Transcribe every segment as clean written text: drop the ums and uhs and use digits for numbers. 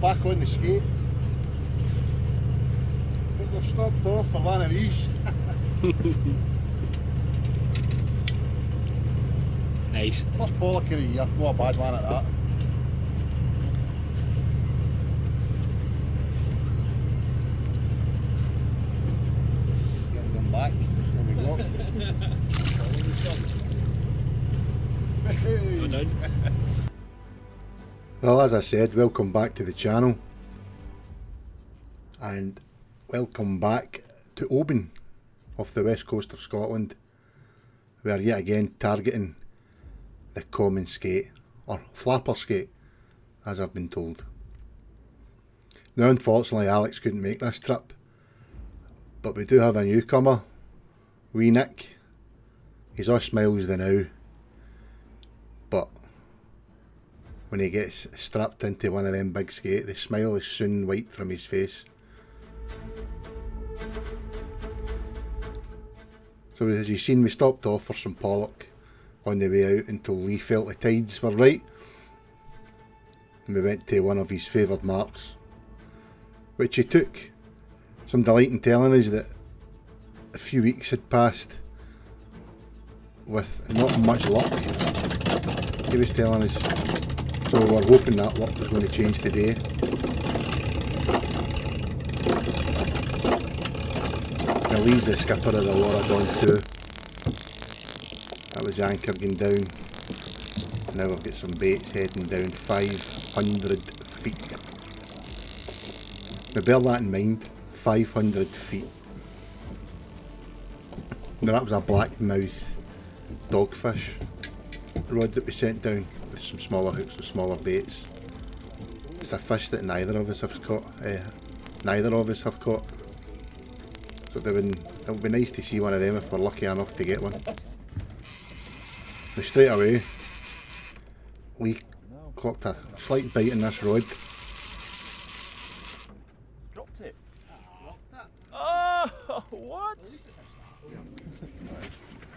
back on the skate. But we've stopped off for one of these. Nice. First pollock of the year, not a bad one at that. Getting them back, there we go. Go down. Well, as I said, welcome back to the channel. And welcome back to Oban off the west coast of Scotland. We are yet again targeting the common skate, or flapper skate, as I've been told. Now unfortunately Alex couldn't make this trip, but we do have a newcomer, wee Nick. He's all smiles the now, but when he gets strapped into one of them big skate, the smile is soon wiped from his face. So as you've seen, we stopped off for some pollock on the way out until Lee felt the tides were right, and we went to one of his favoured marks, which he took some delight in telling us that a few weeks had passed with not much luck, he was telling us. So we're hoping that luck was going to change today. Now Lee's the skipper of the Foraging too. That was the anchor going down. Now we've got some baits heading down 500 feet. Now bear that in mind, 500 feet. Now that was a blackmouth dogfish rod that we sent down with some smaller hooks and smaller baits. It's a fish that neither of us have caught. So it would be nice to see one of them if we're lucky enough to get one. Now straight away, Lee clocked a slight bite in this rod. Dropped it. Oh, what?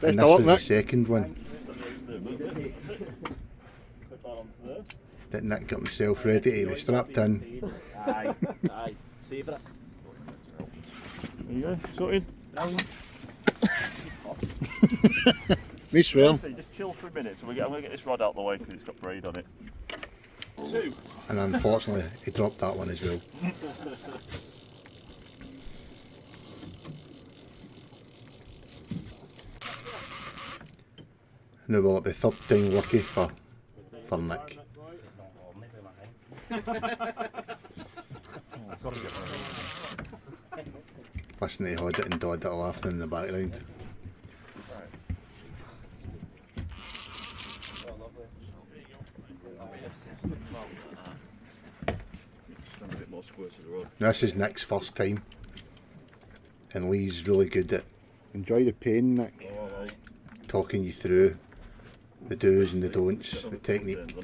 And this was the second one that Nick got himself ready to be strapped in. Aye, savour it. There you go, sorted. Me swear. Just chill for a minute, so I'm going to get this rod out of the way because it's got braid on it. And unfortunately he dropped that one as well. Now will it be third time lucky for Nick? Listen to Hoddit and Doddit laughing in the background. Now this is Nick's first time, and Lee's really good at enjoy the pain, Nick. Talking you through the do's and the don'ts, the technique.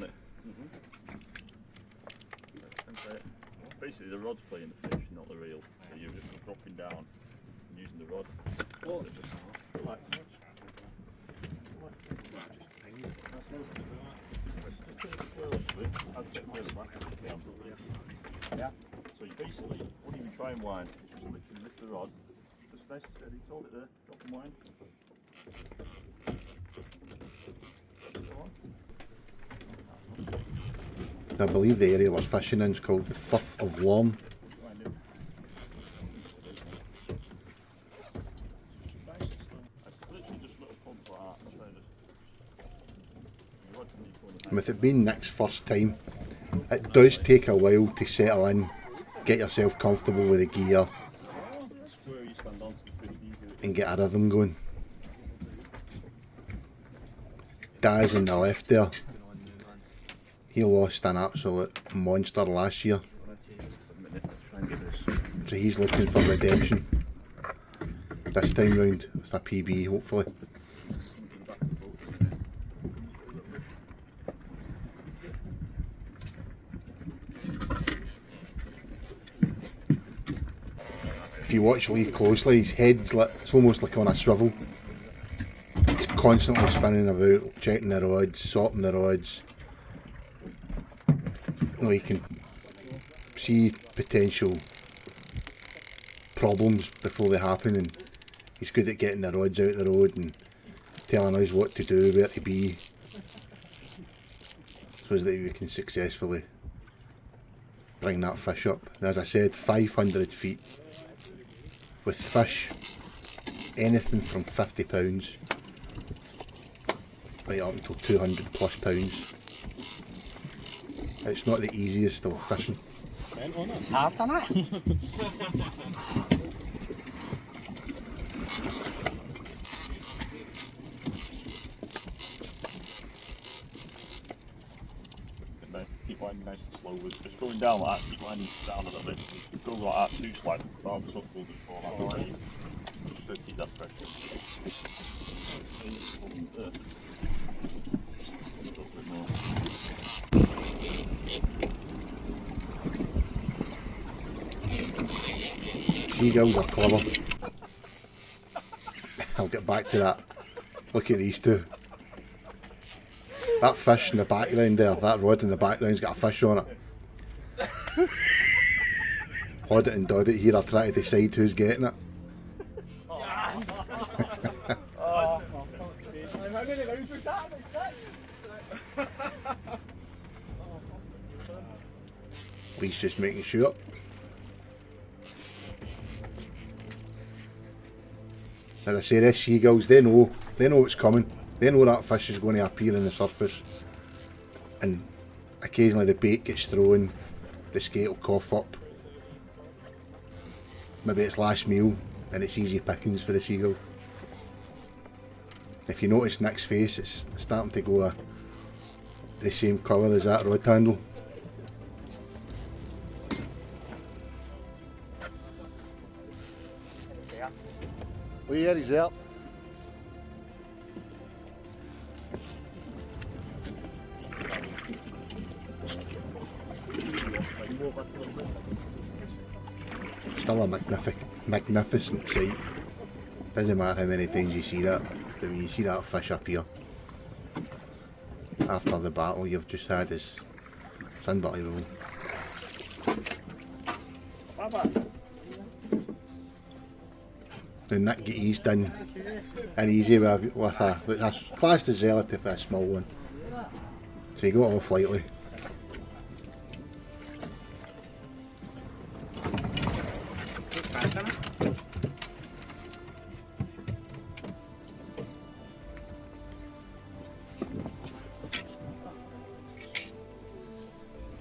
Basically the rod's playing the fish, not the reel. So you're just dropping down and using the rod. Yeah. So you basically, what do you try and wind? Just literally lift the rod. Just nice and steady, hold it there, drop and wind. I believe the area we're fishing in is called the Firth of Lorn. And with it being Nick's first time, it does take a while to settle in, get yourself comfortable with the gear and get a rhythm going. Daz on the left there, he lost an absolute monster last year, so he's looking for redemption this time round with a PB hopefully. If you watch Lee closely, his head's like, it's almost like on a swivel. He's constantly spinning about, checking the rods, sorting the rods. You know, he can see potential problems before they happen, and he's good at getting the rods out the road and telling us what to do, where to be, so that we can successfully bring that fish up. And as I said, 500 feet with fish anything from £50 right up until 200 plus pounds. It's not the easiest of fishing. It's hard, isn't it? Keep lining nice and slow. It's going down like that, keep lining down a little bit. If you go like that too slow, all the stuff will just fall out. Right. Just to keep that pressure. A little bit more. Seagulls are clever. I'll get back to that. Look at these two. That fish in the background there, that rod in the background's got a fish on it. Hod it and Dod it here are trying to decide who's getting it. Lee's just making sure. As I say, these seagulls, they know what's coming. They know that fish is going to appear on the surface, and occasionally the bait gets thrown, the skate will cough up. Maybe it's last meal and it's easy pickings for the seagull. If you notice Nick's face, it's starting to go the same colour as that rod handle. Oh yeah, he's there. Still a magnificent sight. Doesn't matter how many times you see that, but when you see that fish up here after the battle you've just had, it's unbelievable. And Nick get eased in and easy with a classed as relatively a small one. So you go off lightly.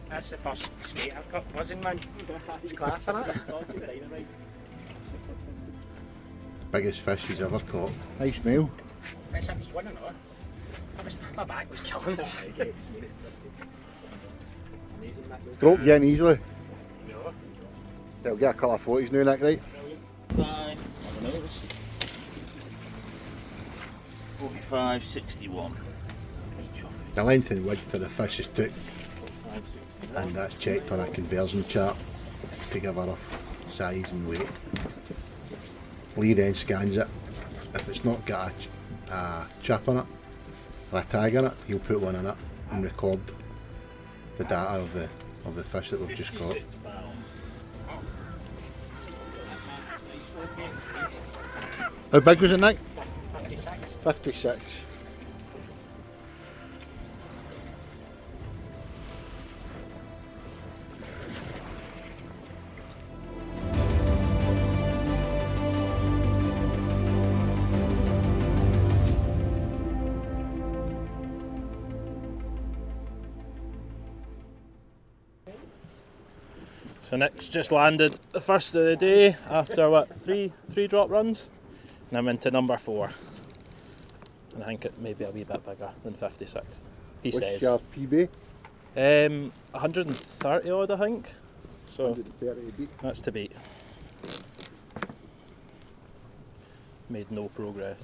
That's the first skate I've got buzzing, man. It's class, isn't it? Biggest fish he's ever caught. Nice meal. It's a wee one, I know. My back was killing us. Broke again easily. They'll get a couple of 40s now, Nick, right? 45, 61. The length and width of the fish is took, and that's checked on a conversion chart to give a rough size and weight. Lee then scans it. If it's not got a chip on it or a tag on it, he'll put one in it and record the data of the fish that we've just caught. How big was it, Nick? 56. 56. So Nick's just landed the first of the day after what, three drop runs, and I'm into number 4. And I think it may be a wee bit bigger than 56. He What's says. your PB? 130 odd, I think. So 130 to beat. that's to beat. Made no progress.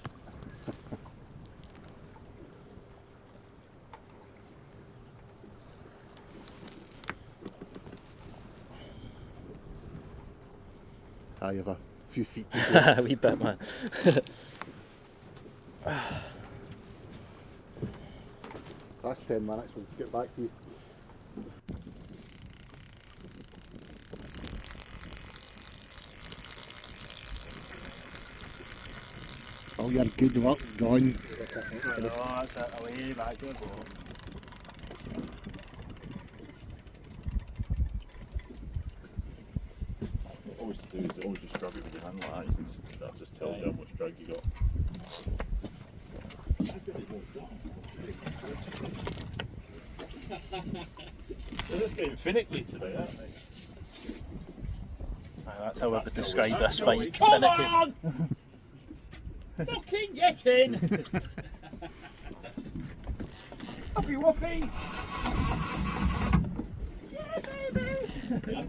You have a few feet to go. A wee bit, man. Last 10 minutes, we'll get back to you. All your good work gone. Oh, that's it, away, back to the boat. What always do is always just grab it with your hand like that. That just tells you how much drag you got. They're just getting finicky today, aren't they? Aye, that's how I would describe this fight. Come Finicky. on! Fucking get in! Whoopie whoopie! Yeah, baby!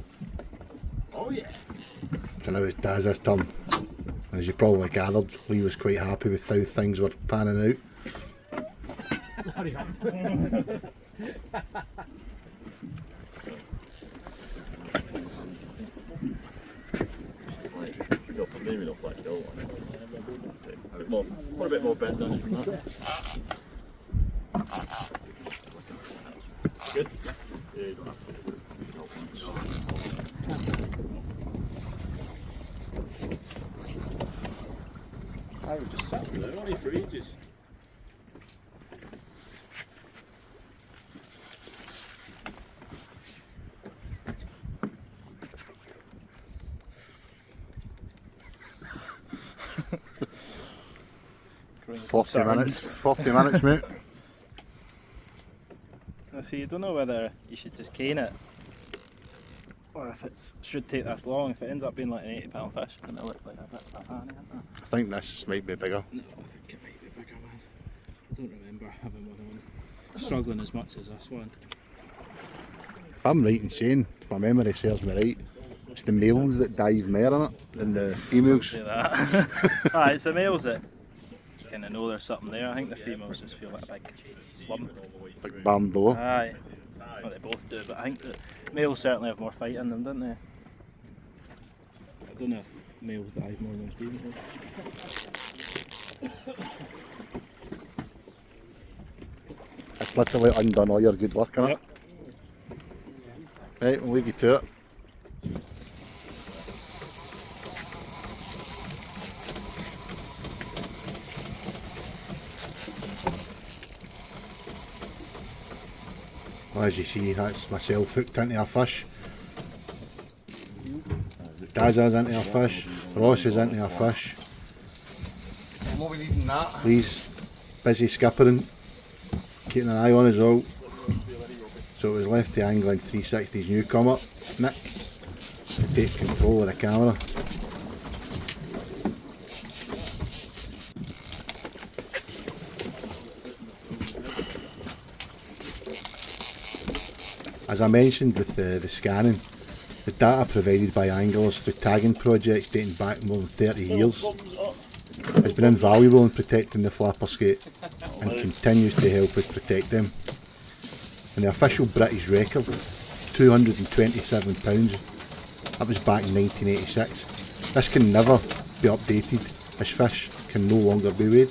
Oh yeah! So now it's Daz's turn. As you probably gathered, Lee was quite happy with how things were panning out. Maybe not like go on. A bit more, put a bit more bend on it from that. Good? Yeah, you don't have to do it. I was just sat there, only for ages. Growing 40 concerned. minutes. 40 minutes, mate. I see, you don't know whether you should just cane it or if it should take this long. If it ends up being like an 80-pound fish, it's going to look like a bit of a honey, isn't it? I think this might be bigger. No, I think it might be bigger, man. I don't remember having one on struggling as much as this one. If I'm right in saying, if my memory serves me right, it's the males that dive more in it than the females. Say that. Aye, it's the males that kind of know there's something there. I think the females just feel like a big lump. Like Barndo. Aye. Well, they both do, but I think the males certainly have more fight in them, don't they? I don't know if males dive more than females. It's literally undone all your good work, innit? Yep. Right, we'll leave you to it. Well, as you see, that's myself hooked into a fish. Daz is into a fish. Ross is into a fish. What we needing that? Lee's busy skippering, keeping an eye on us all. So it was left to Angling 360's newcomer, Nick, to take control of the camera. As I mentioned with the scanning, the data provided by anglers through tagging projects dating back more than 30 years has been invaluable in protecting the flapper skate and continues to help us protect them. And the official British record, 227 pounds, that was back in 1986. This can never be updated, this fish can no longer be weighed.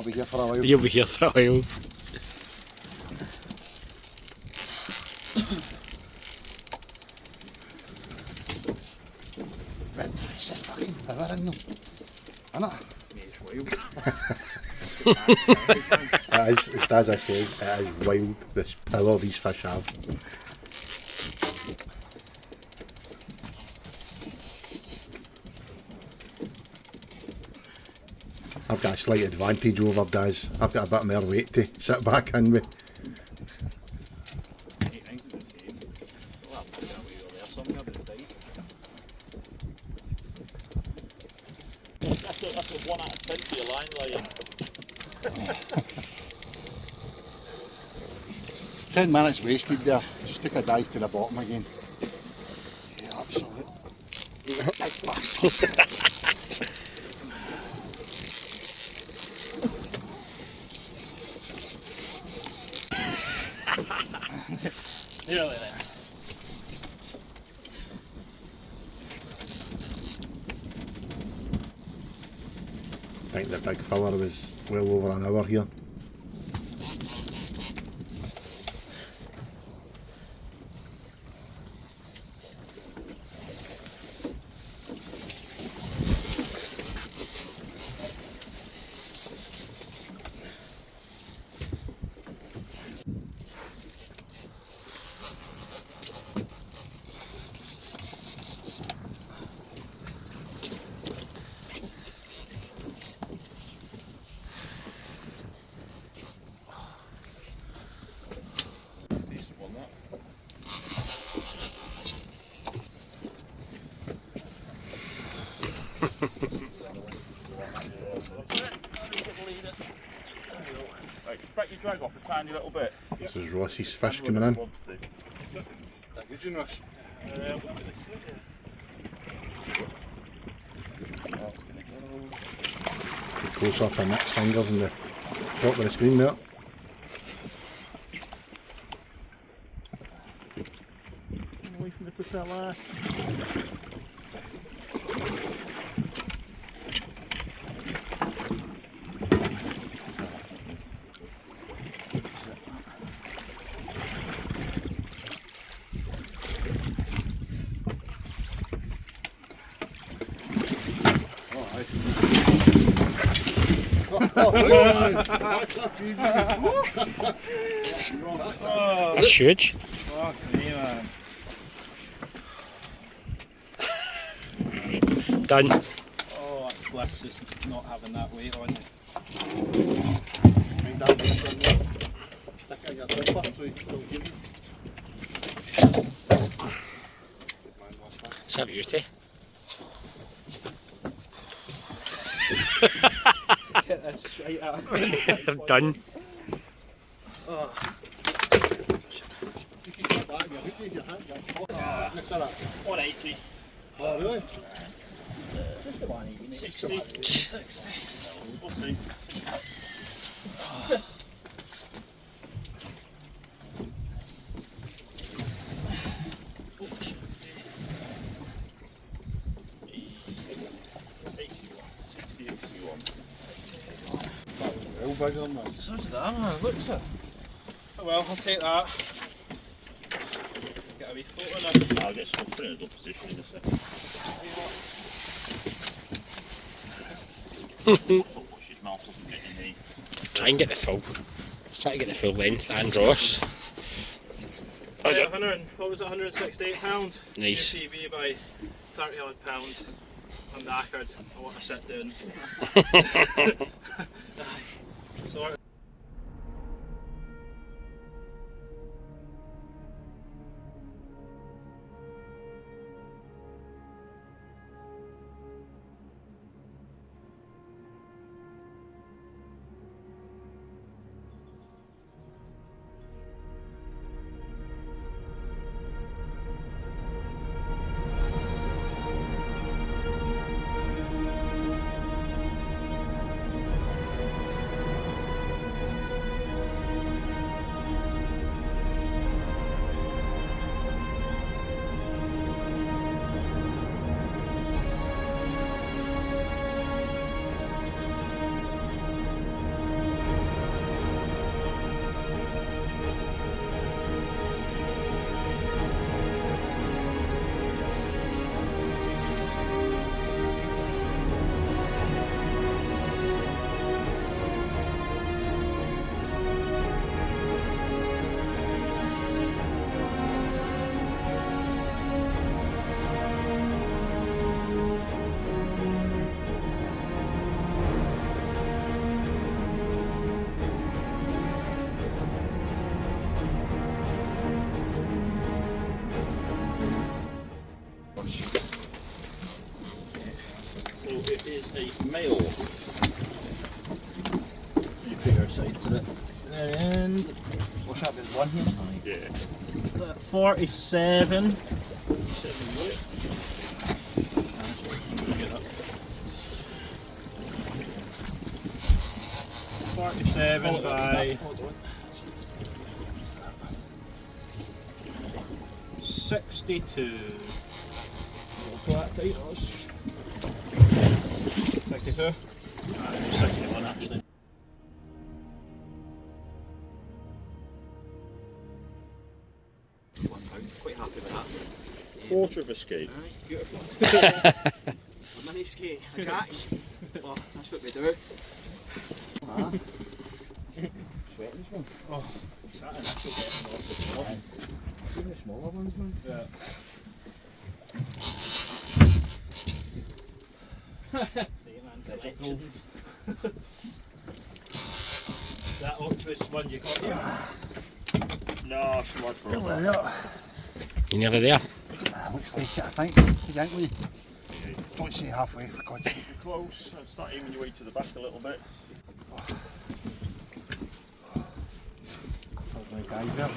I'll be here for a while. You'll be here for a while. It is, as I say, it is wild, this power these fish have. I've got a slight advantage over Daz. I've got a bit more weight to sit back in with. That's a 1 out of 10 for your line laying. 10 minutes wasted there. Just took a dive to the bottom again. Yeah, absolutely. Nearly there. I think the big filler was well over an hour here. Break your drag off a tiny little bit. This is Ross's fish coming in. Good, you Ross. Close up on Nick's fingers in the top of the screen there. Away from the propeller. That's huge. Fuck me, man. Done. Oh, that's bliss just not having that weight on you. Mind that one from there. Stick it in your zipper so you can still give it. It's a beauty. Get this shite out of me. Done. Oh. You can get back your hook in your hand. Next to that. 180. Oh, really? Just the 180. 60. 60. We'll see. Real big on this. So did that, man. Looks it. Oh well, I'll take that. Get a wee photo now. I'll get some put in a good position in a second. Watch his mouth doesn't get in the. Try and get the full. Try to get the full length and Ross. Right, 100, what was it, £168? Nice. TV by 30 odd pound. I'm knackered. I want to sit down. Sorry. It is a male. You put your side to it. And what's that been one here? Yeah. 47. 47 by 62. Flat tight, 62? 61 actually. £1. Quite happy with that. Quarter of a skate. Aye, beautiful. A mini skate, a jack. Well, that's what we do. Sweating this one. Oh, sat in actually getting off the top. Even the smaller ones, man. Yeah. See, man, collections. That octopus one you got here. No, it's much for There. You nearly there? Looks like it, I think. Gently. Don't say halfway, for God's sake. close. Start aiming your way to the back a little bit. like guys there.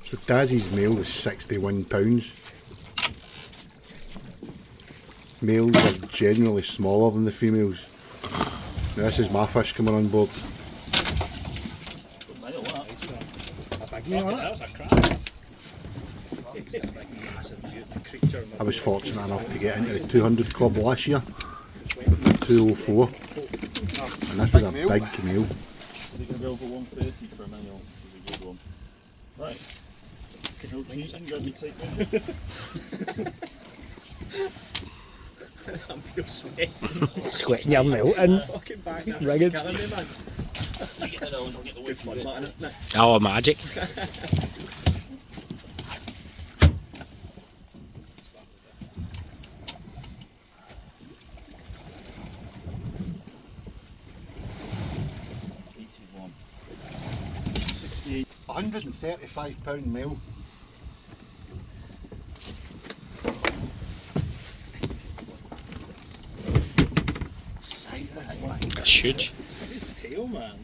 So Dazzy's male was £61. Males are generally smaller than the females. Now this is my fish coming on board. I was fortunate enough to get into the 200 club last year with the 204, and this was a big male. Is it going to be over 130 for a male? Is a good one. Right. No cheating, got me taken. I'm feel sweaty. Sweating your melting. Fucking back He's now. rigged. Killing me, man. You get the nose, I'll get the whip Good fun, isn't it? Oh, magic. £135 male. That's huge. His tail, man.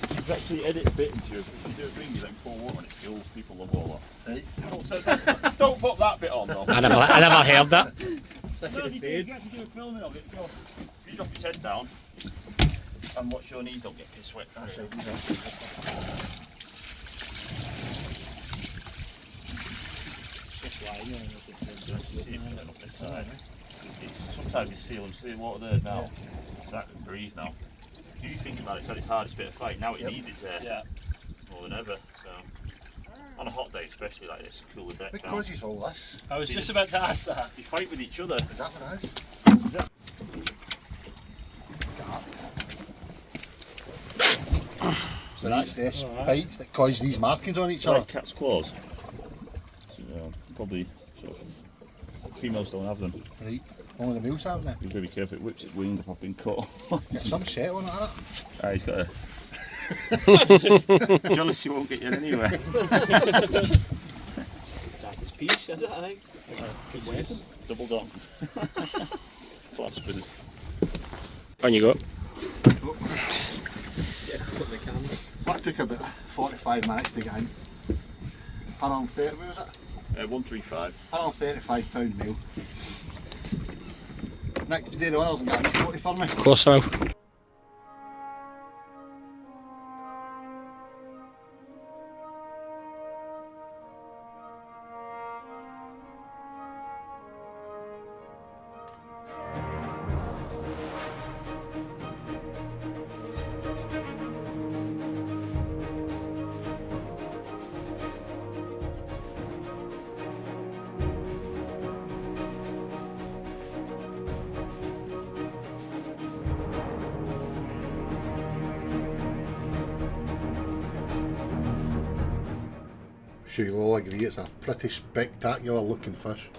It's actually edit a bit into it. If you do a ring, you then pour water and it kills people love all that. Right. Don't put that bit on though. I never heard that. No, you actually do a filming of it. So if you drop your head down and watch your knees don't get piss wet. That's right. Sometimes you see them, see the water there now. It's that can breathe now. If you think about it, it's at its hardest bit of fight. Now it needs its air more than ever. So on a hot day, especially like this, cool the deck down. Because he's all this. I was just about to ask that. You fight with each other. Is that what it is? Yeah. So that's the spikes that cause these markings on each other. Like cat's claws. Probably sort of females don't have them. Right. Only the males have them. You've got to be careful, it whips its wings if I've been caught. Get some set on it, hasn't it? He's got a jealousy won't get you anywhere. That's his piece, is it? I think. Good weapon. Double done. Claspers. On you go. Yeah, put the camera. That took about 45 minutes to get in. Around 30, what was it? 135. Around £35 male. Nick, do you do the honours and get a 40 for me? Of course I will. Sure you'll all agree it's a pretty spectacular looking fish.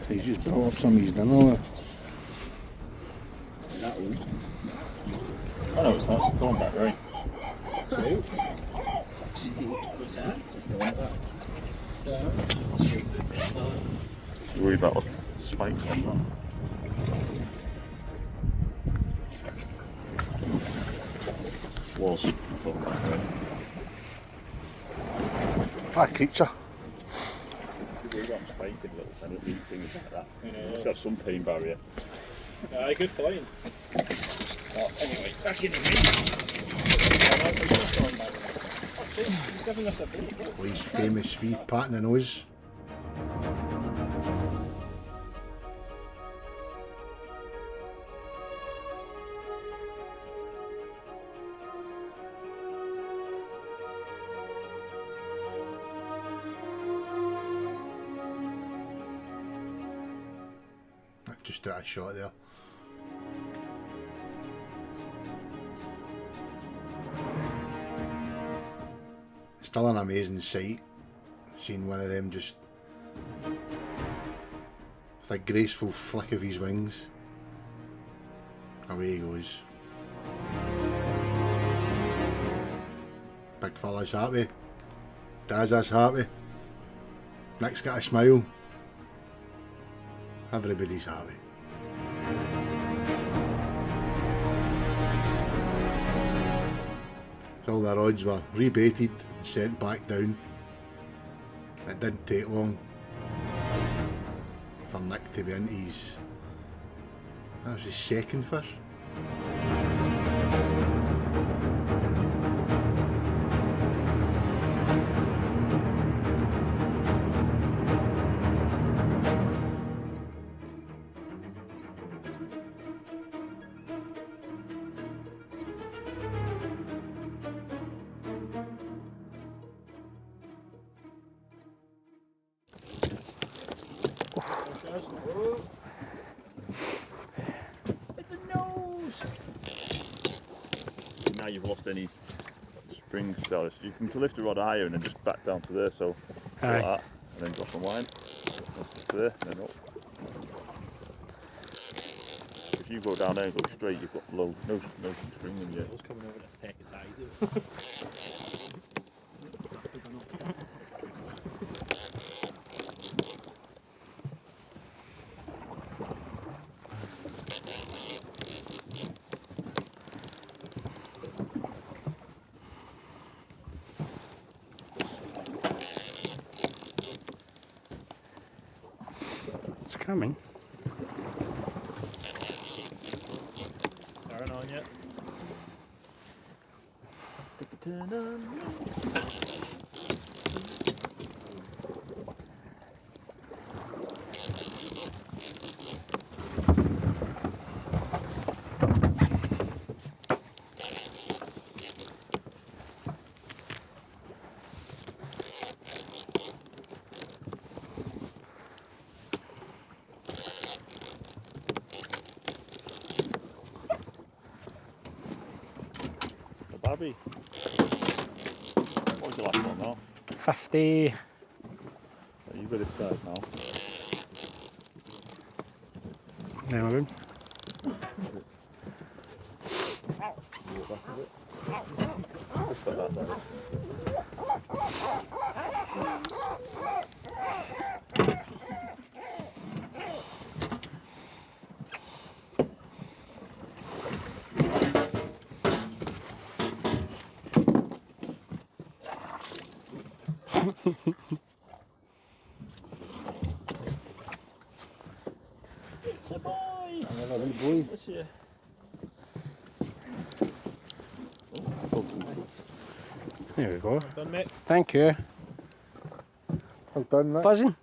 He's just brought up some of his dinner. That one. I know it's not, it's thorn back, right? What's that? You worry about the spikes on that. Was a thorn back, right? That creature. You worry about spiking little things like that. You must have some pain barrier. Good find. Oh, anyway, back in the game. His famous wee pat in the nose. just out of shot there. Still an amazing sight, seeing one of them just with a graceful flick of his wings. Away he goes. Big fella's happy. Daz is happy. Nick's got a smile. Everybody's happy. So all the rods were rebaited and sent back down. It didn't take long for Nick to be into his... that was his second fish. Now you've lost any spring stars. You can lift the rod higher and then just back down to there, so like that, and then drop on line. To there, and then up. If you go down there and go straight, you've got no spring in you. It's coming over to peck its eyes out. It's coming. Turn on yet? Turn on. Barbie. What was the last one now? 50. You got this side now. There we're good. Just like that there. It's a boy! Another wee boy. This here. There we go. Done, mate. Thank you. Well done, Nick. Buzzing.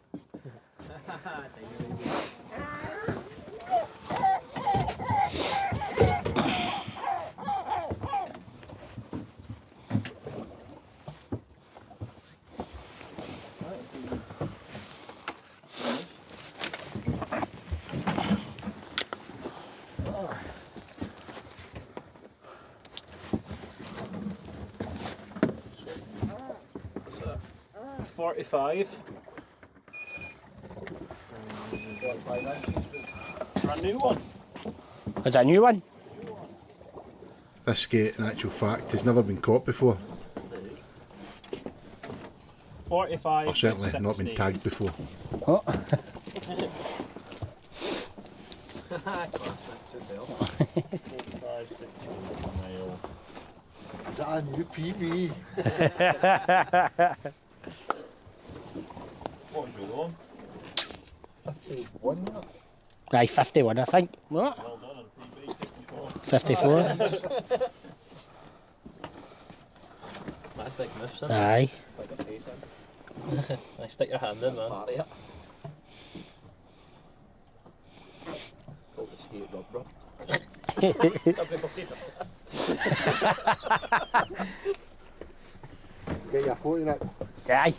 So, 45. Brand new one. Is that a new one? This skate, in actual fact, has never been caught before. 45. Or certainly to not been 60. tagged before. Oh. Is that a new PB? What was your one? 51. Right, 51 I think. What? Well done on PB, 54. 54. Nice big miff, son. Aye. Like a face in. Nice, stick your hand in, man. Party it. Called the skate rub. Everybody does it. Get your photo in it. Aye.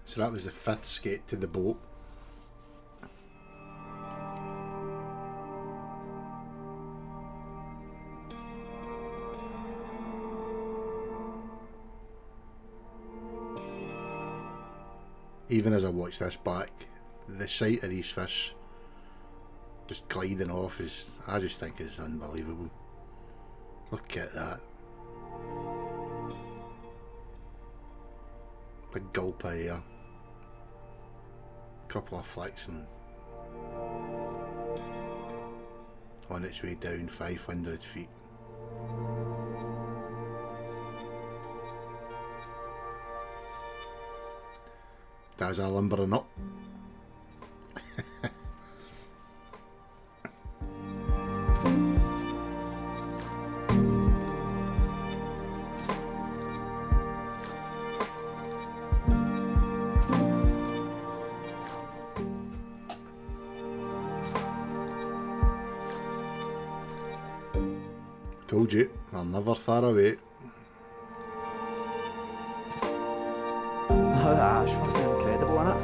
So that was the 5th skate to the boat. Even as I watch this back, the sight of these fish just gliding off is, I just think is unbelievable. Look at that. Big gulp of air. Couple of flicks and on its way down 500 feet. That's a lumbering up. Told you, I'm never far away. That's fucking incredible, isn't it?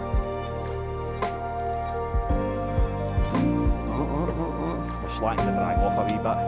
We're slacking the drag off a wee bit.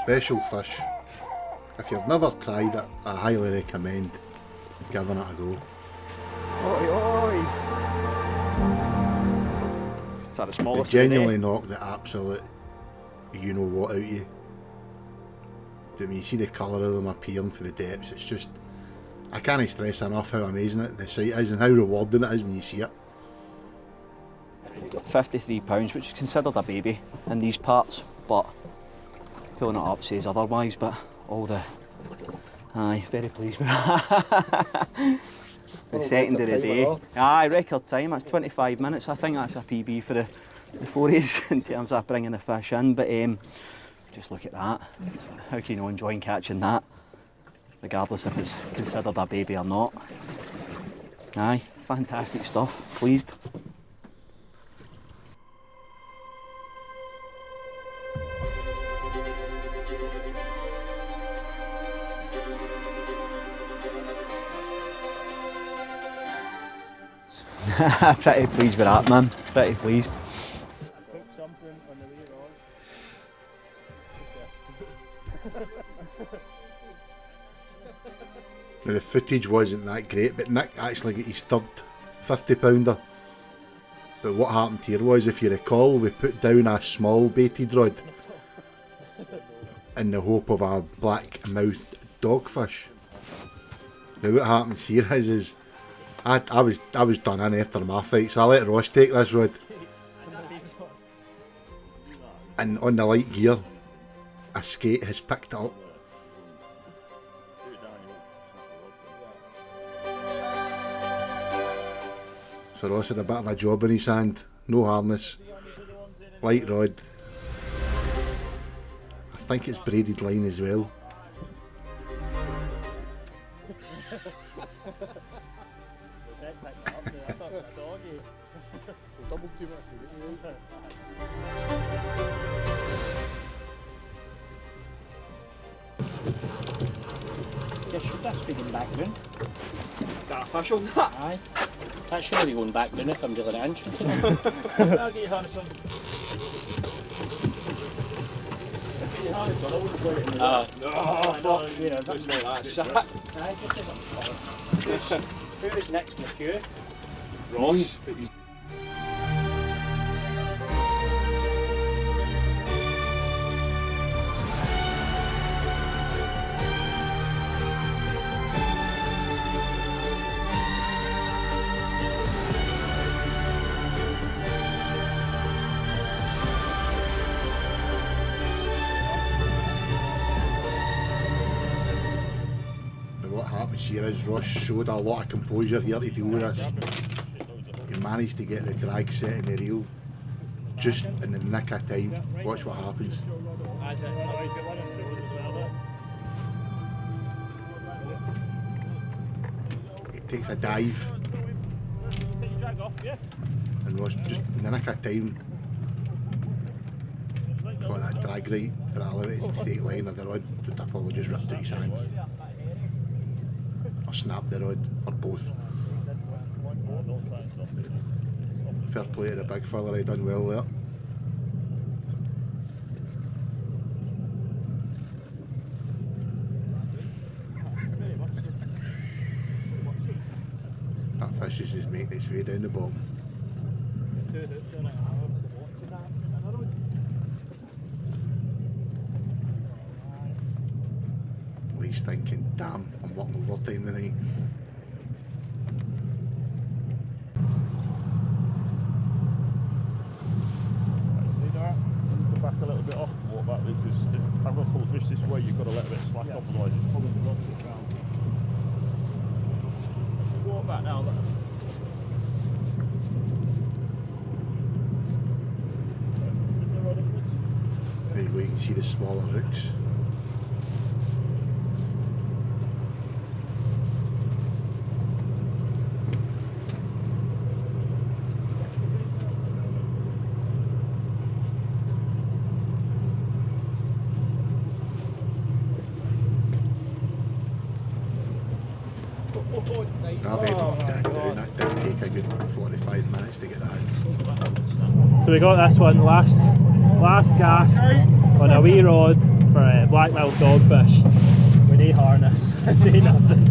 Special fish. If you've never tried it, I highly recommend giving it a go. Oi, oi! Is that the They smallest? genuinely knock the absolute you know what out of you. I mean, you see the colour of them appearing for the depths, it's just, I can't stress enough how amazing the sight is and how rewarding it is when you see it. £53, which is considered a baby in these parts, but pulling it up says otherwise, but all the... Aye, very pleased with that. The second of the day. Aye, record time, that's 25 minutes. I think that's a PB for the forays in terms of bringing the fish in, but just look at that. How can you not enjoy catching that, regardless if it's considered a baby or not? Aye, fantastic stuff, pleased. Pretty pleased with that, man. Pretty pleased. Now the footage wasn't that great, but Nick actually got his 3rd 50 pounder. But what happened here was, if you recall, we put down a small baited rod in the hope of a black-mouthed dogfish. Now what happens here is I was done in after my fight, so I let Ross take this rod. And on the light gear, a skate has picked it up. So Ross had a bit of a job in his hand, no harness, light rod. I think it's braided line as well. Yeah, should that be going back down? Is that official? Aye. That shouldn't be going back down if I'm really interested. I'll get your harness on. Get your harness on, I wouldn't put it in the Oh, yeah, that's not that sack. Aye, just take it. Who is next in the queue? Ross. See, Ross showed a lot of composure here to deal with this. He managed to get the drag set in the reel just in the nick of time. Watch what happens. He takes a dive, and Ross just in the nick of time got that drag right for that elevated state line of the rod, but that probably just ripped out his hands. Or snapped the rod, or both. Fair play to the big fella, he done well there. That fish is just making its way down the bottom. Lee's thinking, damn, I'm working overtime tonight. Back a little bit off and walk back, because if I've got full fish this way, you've got to let a bit slack off, otherwise it's probably going to sit down. Walk back now. There you go, you can see the smaller hooks. That did take a good 45 minutes to get that in. So we got this one last gasp on a wee rod for black-milled dogfish. We need harness, need nothing.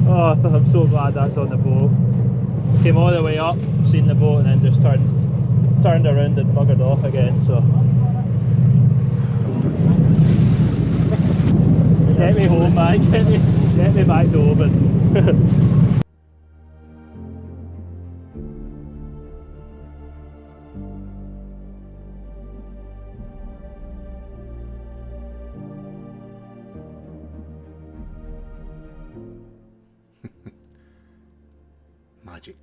Oh, I'm so glad that's on the boat. Came all the way up, seen the boat, and then just turned around and buggered off again. So get me home, man. Get me back to Oban. Magic.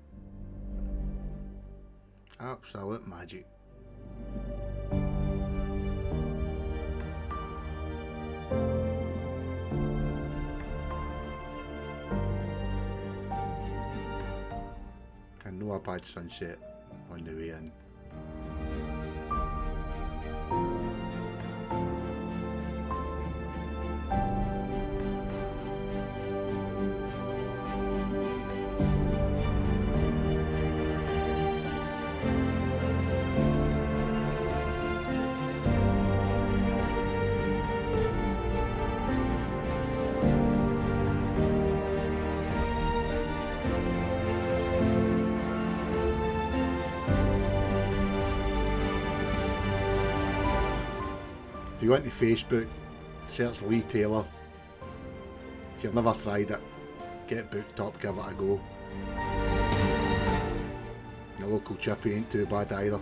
Absolute magic. And no a bad sunset on the way in. If you go into Facebook, search Lee Taylor. If you've never tried it, get booked up, give it a go. The local chippy ain't too bad either.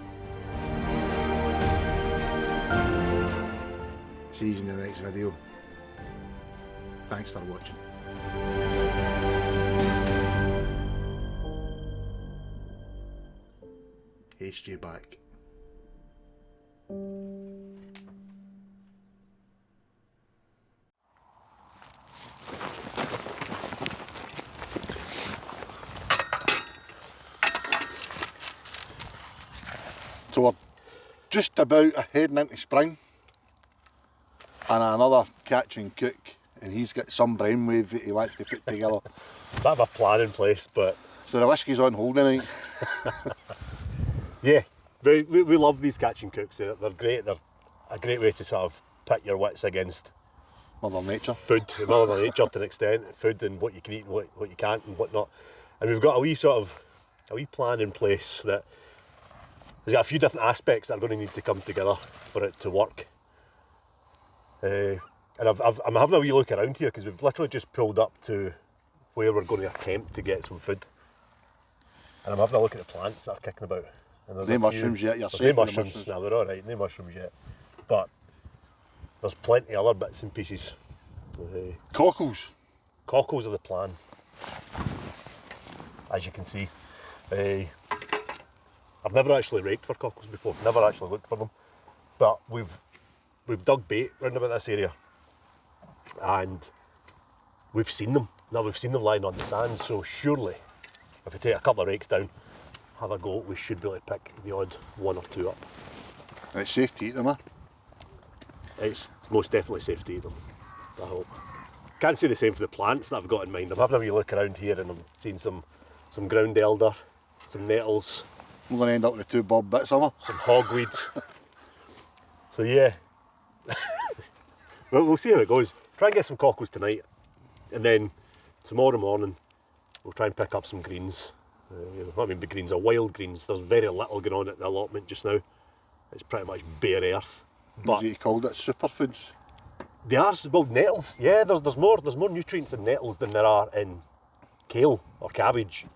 See you in the next video. Thanks for watching. HJ back. So we're just about heading into spring, and another catch and cook, and he's got some brainwave that he wants to put together. Bit of a plan in place, but... So the whiskey's on hold tonight. Yeah, we love these catch and cooks. They're great. They're a great way to sort of pit your wits against Mother Nature. Food, Mother Nature to an extent, food and what you can eat and what you can't and whatnot. And we've got a wee plan in place that there's got a few different aspects that are going to need to come together for it to work. And I'm having a wee look around here because we've literally just pulled up to where we're going to attempt to get some food. And I'm having a look at the plants that are kicking about. And there's no mushrooms yet, you're there's safe. no mushrooms, no, we're alright, no mushrooms yet. But there's plenty of other bits and pieces. Cockles. cockles are the plan, as you can see. I've never actually raked for cockles before, never actually looked for them, but we've dug bait round about this area, and we've seen them. Now we've seen them lying on the sand, so surely if we take a couple of rakes down, have a go, we should be able to pick the odd one or two up. It's safe to eat them, It's most definitely safe to eat them, I hope. Can't say the same for the plants that I've got in mind. I'm having a wee look around here and I'm seeing some ground elder, some nettles, We're going to end up with 2 bob bits, am I? some hogweed. So yeah, we'll see how it goes. Try and get some cockles tonight, and then tomorrow morning we'll try and pick up some greens. I mean, the greens are wild greens. There's very little going on at the allotment just now. It's pretty much bare earth. But You called it superfoods. they are, well, nettles. Yeah, there's more nutrients in nettles than there are in kale or cabbage.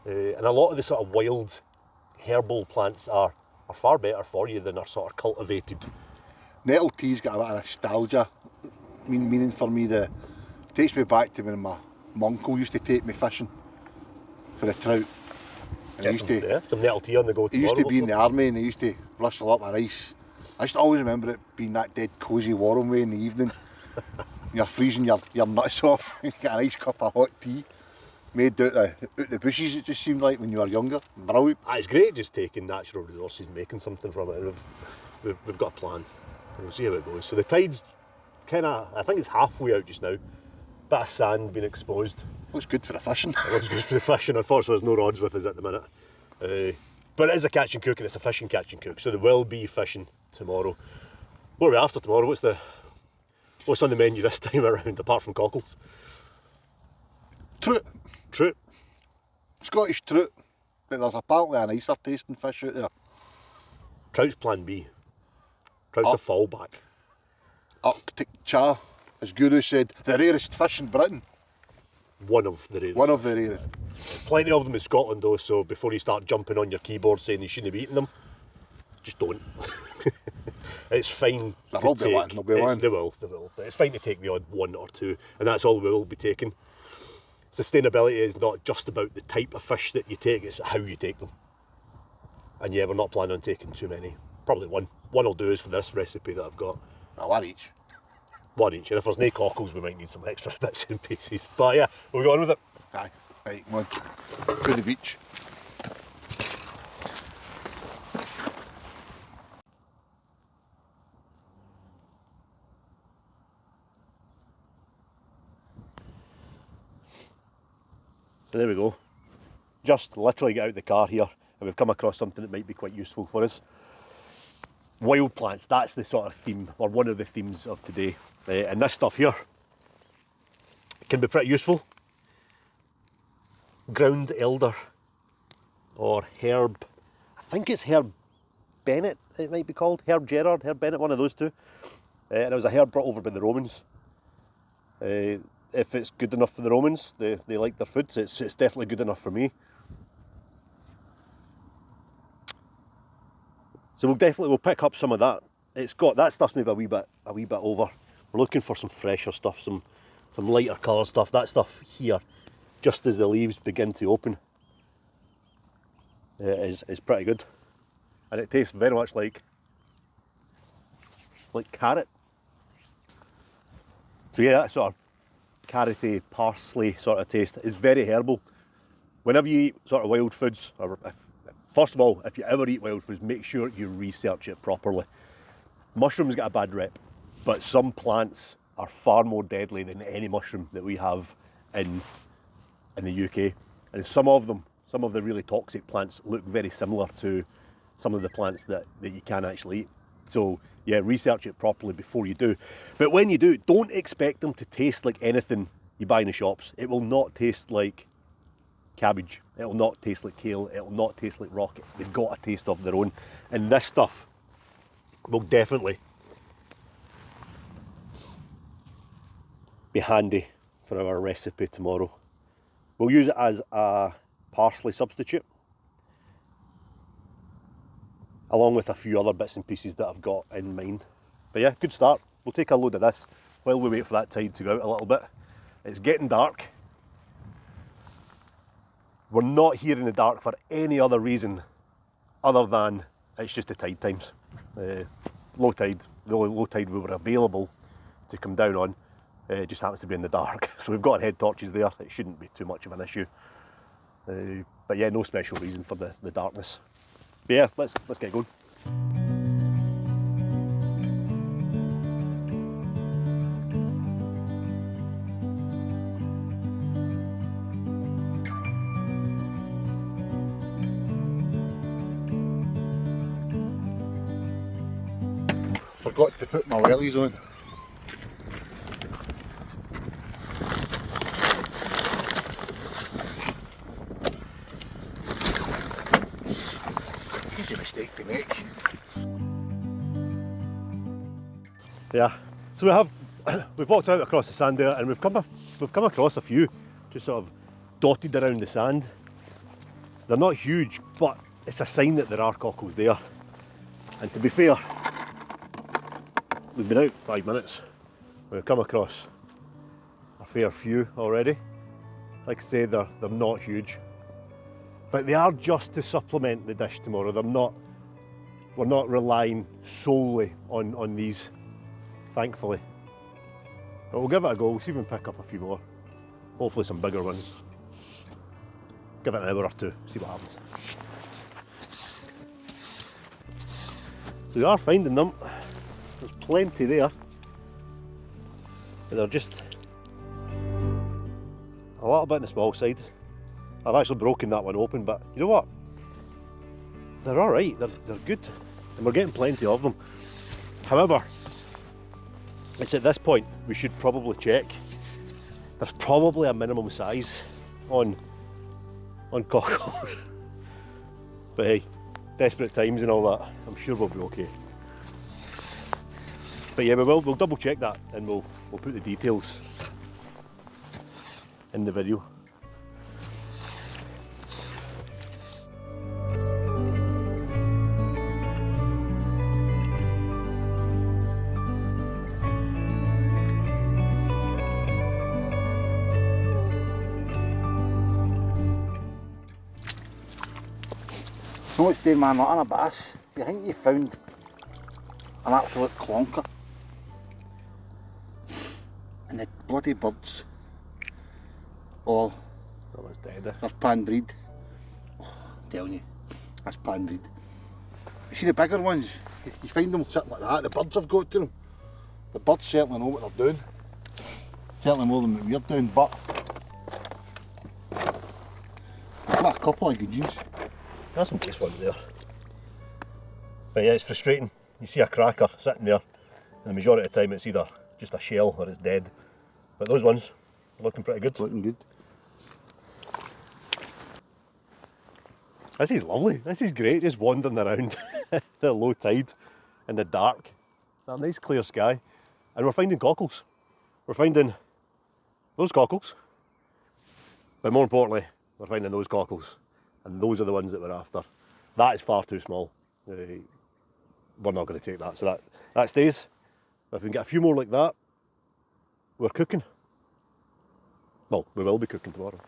And a lot of the sort of wild herbal plants are far better for you than are sort of cultivated. Nettle tea's got a bit of nostalgia meaning for me. Takes me back to when my uncle used to take me fishing for the trout. And Get some nettle tea on the go he tomorrow. used to be in the army and he used to rustle up my rice. I used to always remember it being that dead cosy warm way in the evening. You're freezing your nuts off, you get a nice cup of hot tea. Made out the bushes, it just seemed like when you were younger. Brilliant. It's great just taking natural resources, making something from it. And we've got a plan. We'll see how it goes. So the tide's kind of, I think it's halfway out just now. Bit of sand being exposed. Looks good for the fishing. It looks good for the fishing. Unfortunately, there's no rods with us at the minute. But it is a catch and cook, and it's a fishing catch and cook. So there will be fishing tomorrow. What are we after tomorrow? What's on the menu this time around, apart from cockles? Trout. Trout. Scottish trout. But there's apparently a nicer tasting fish out there. Trout's plan B. Trout's a fallback. Arctic char, as Guru said, the rarest fish in Britain. One of the rarest. One of the rarest. Plenty of them in Scotland though, so before you start jumping on your keyboard saying you shouldn't be eating them, just don't. It's fine There to will be take. one, there'll be one. They will. But it's fine to take the odd one or two, and that's all we will be taking. Sustainability is not just about the type of fish that you take, it's how you take them. And yeah, we're not planning on taking too many. Probably one. One will do is for this recipe that I've got. One each. One each, and if there's no cockles we might need some extra bits and pieces. But yeah, we'll go on with it. Aye. Right, come on. To the beach. So there we go. Just literally get out the car here and we've come across something that might be quite useful for us. Wild plants, that's the sort of theme, or one of the themes of today. And this stuff here can be pretty useful. Ground elder, or herb, I think it's herb Bennett it might be called, herb Gerard, herb Bennett, one of those two. And it was a herb brought over by the Romans. If it's good enough for the Romans, they like their food, so it's definitely good enough for me. So we'll pick up some of that. It's got, that stuff's maybe a wee bit over. We're looking for some fresher stuff, some lighter colour stuff. That stuff here, just as the leaves begin to open, is pretty good. And it tastes very much like carrot. So yeah, that sort of carroty, parsley sort of taste is very herbal. Whenever you eat sort of wild foods, or first of all, if you ever eat wild foods, make sure you research it properly. Mushrooms get a bad rep, but some plants are far more deadly than any mushroom that we have in the UK. And some of the really toxic plants look very similar to some of the plants that you can actually eat. So yeah, research it properly before you do. But when you do, don't expect them to taste like anything you buy in the shops. It will not taste like cabbage. It will not taste like kale. It will not taste like rocket. They've got a taste of their own. And this stuff will definitely be handy for our recipe tomorrow. We'll use it as a parsley substitute, along with a few other bits and pieces that I've got in mind. But yeah, good start. We'll take a load of this while we wait for that tide to go out a little bit. It's getting dark. We're not here in the dark for any other reason other than it's just the tide times. Low tide, the only low tide we were available to come down on, just happens to be in the dark. So we've got our head torches there. It shouldn't be too much of an issue. But yeah, no special reason for the darkness. But yeah, let's get going. Forgot to put my wellies on. Easy mistake to make. Yeah, so we've walked out across the sand there, and we've come across a few just sort of dotted around the sand. They're not huge, but it's a sign that there are cockles there. And to be fair, we've been out 5 minutes. We've come across a fair few already. Like I say, they're not huge, but they are just to supplement the dish tomorrow. We're not relying solely on these, thankfully. But we'll give it a go. We'll see if we can pick up a few more. Hopefully some bigger ones. Give it an hour or two, see what happens. So we are finding them. There's plenty there. But they're just a little bit on the small side. I've actually broken that one open, but you know what? They're alright, they're good. And we're getting plenty of them. However, it's at this point we should probably check. There's probably a minimum size on cockles. But hey, desperate times and all that, I'm sure we'll be okay. But yeah, we'll double check that, and we'll put the details in the video. So much doing man, not on a bass. You think you found an absolute clonker. And the bloody birds all That one's dead. they're pan breed. Oh, I'm telling you, that's pan breed. You see the bigger ones, you find them sitting like that, the birds have got to them. The birds certainly know what they're doing. Certainly more than what we're doing, but we've got a couple of good ones. There's some decent ones there. But yeah, it's frustrating. You see a cracker sitting there, and the majority of the time it's either just a shell or it's dead. But those ones are looking pretty good. Looking good. This is lovely. This is great, just wandering around the low tide in the dark. It's a nice clear sky. And we're finding cockles. We're finding those cockles. But more importantly, we're finding those cockles. And those are the ones that we're after. That is far too small. We're not going to take that. So that stays. But if we can get a few more like that, we're cooking. Well, we will be cooking tomorrow.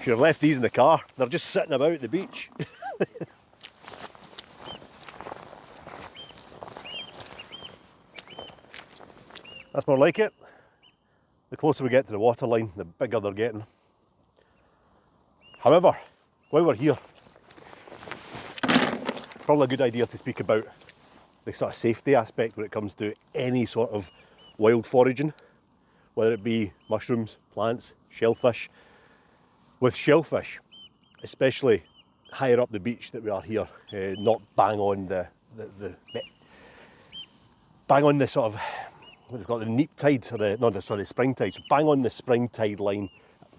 Should have left these in the car. They're just sitting about the beach. That's more like it. The closer we get to the waterline, the bigger they're getting. However, while we're here, probably a good idea to speak about the sort of safety aspect when it comes to any sort of wild foraging, whether it be mushrooms, plants, shellfish. With shellfish, especially higher up the beach that we are here, not bang on the sort of, what do you call it, the neap tide, or the spring tide. So bang on the spring tide line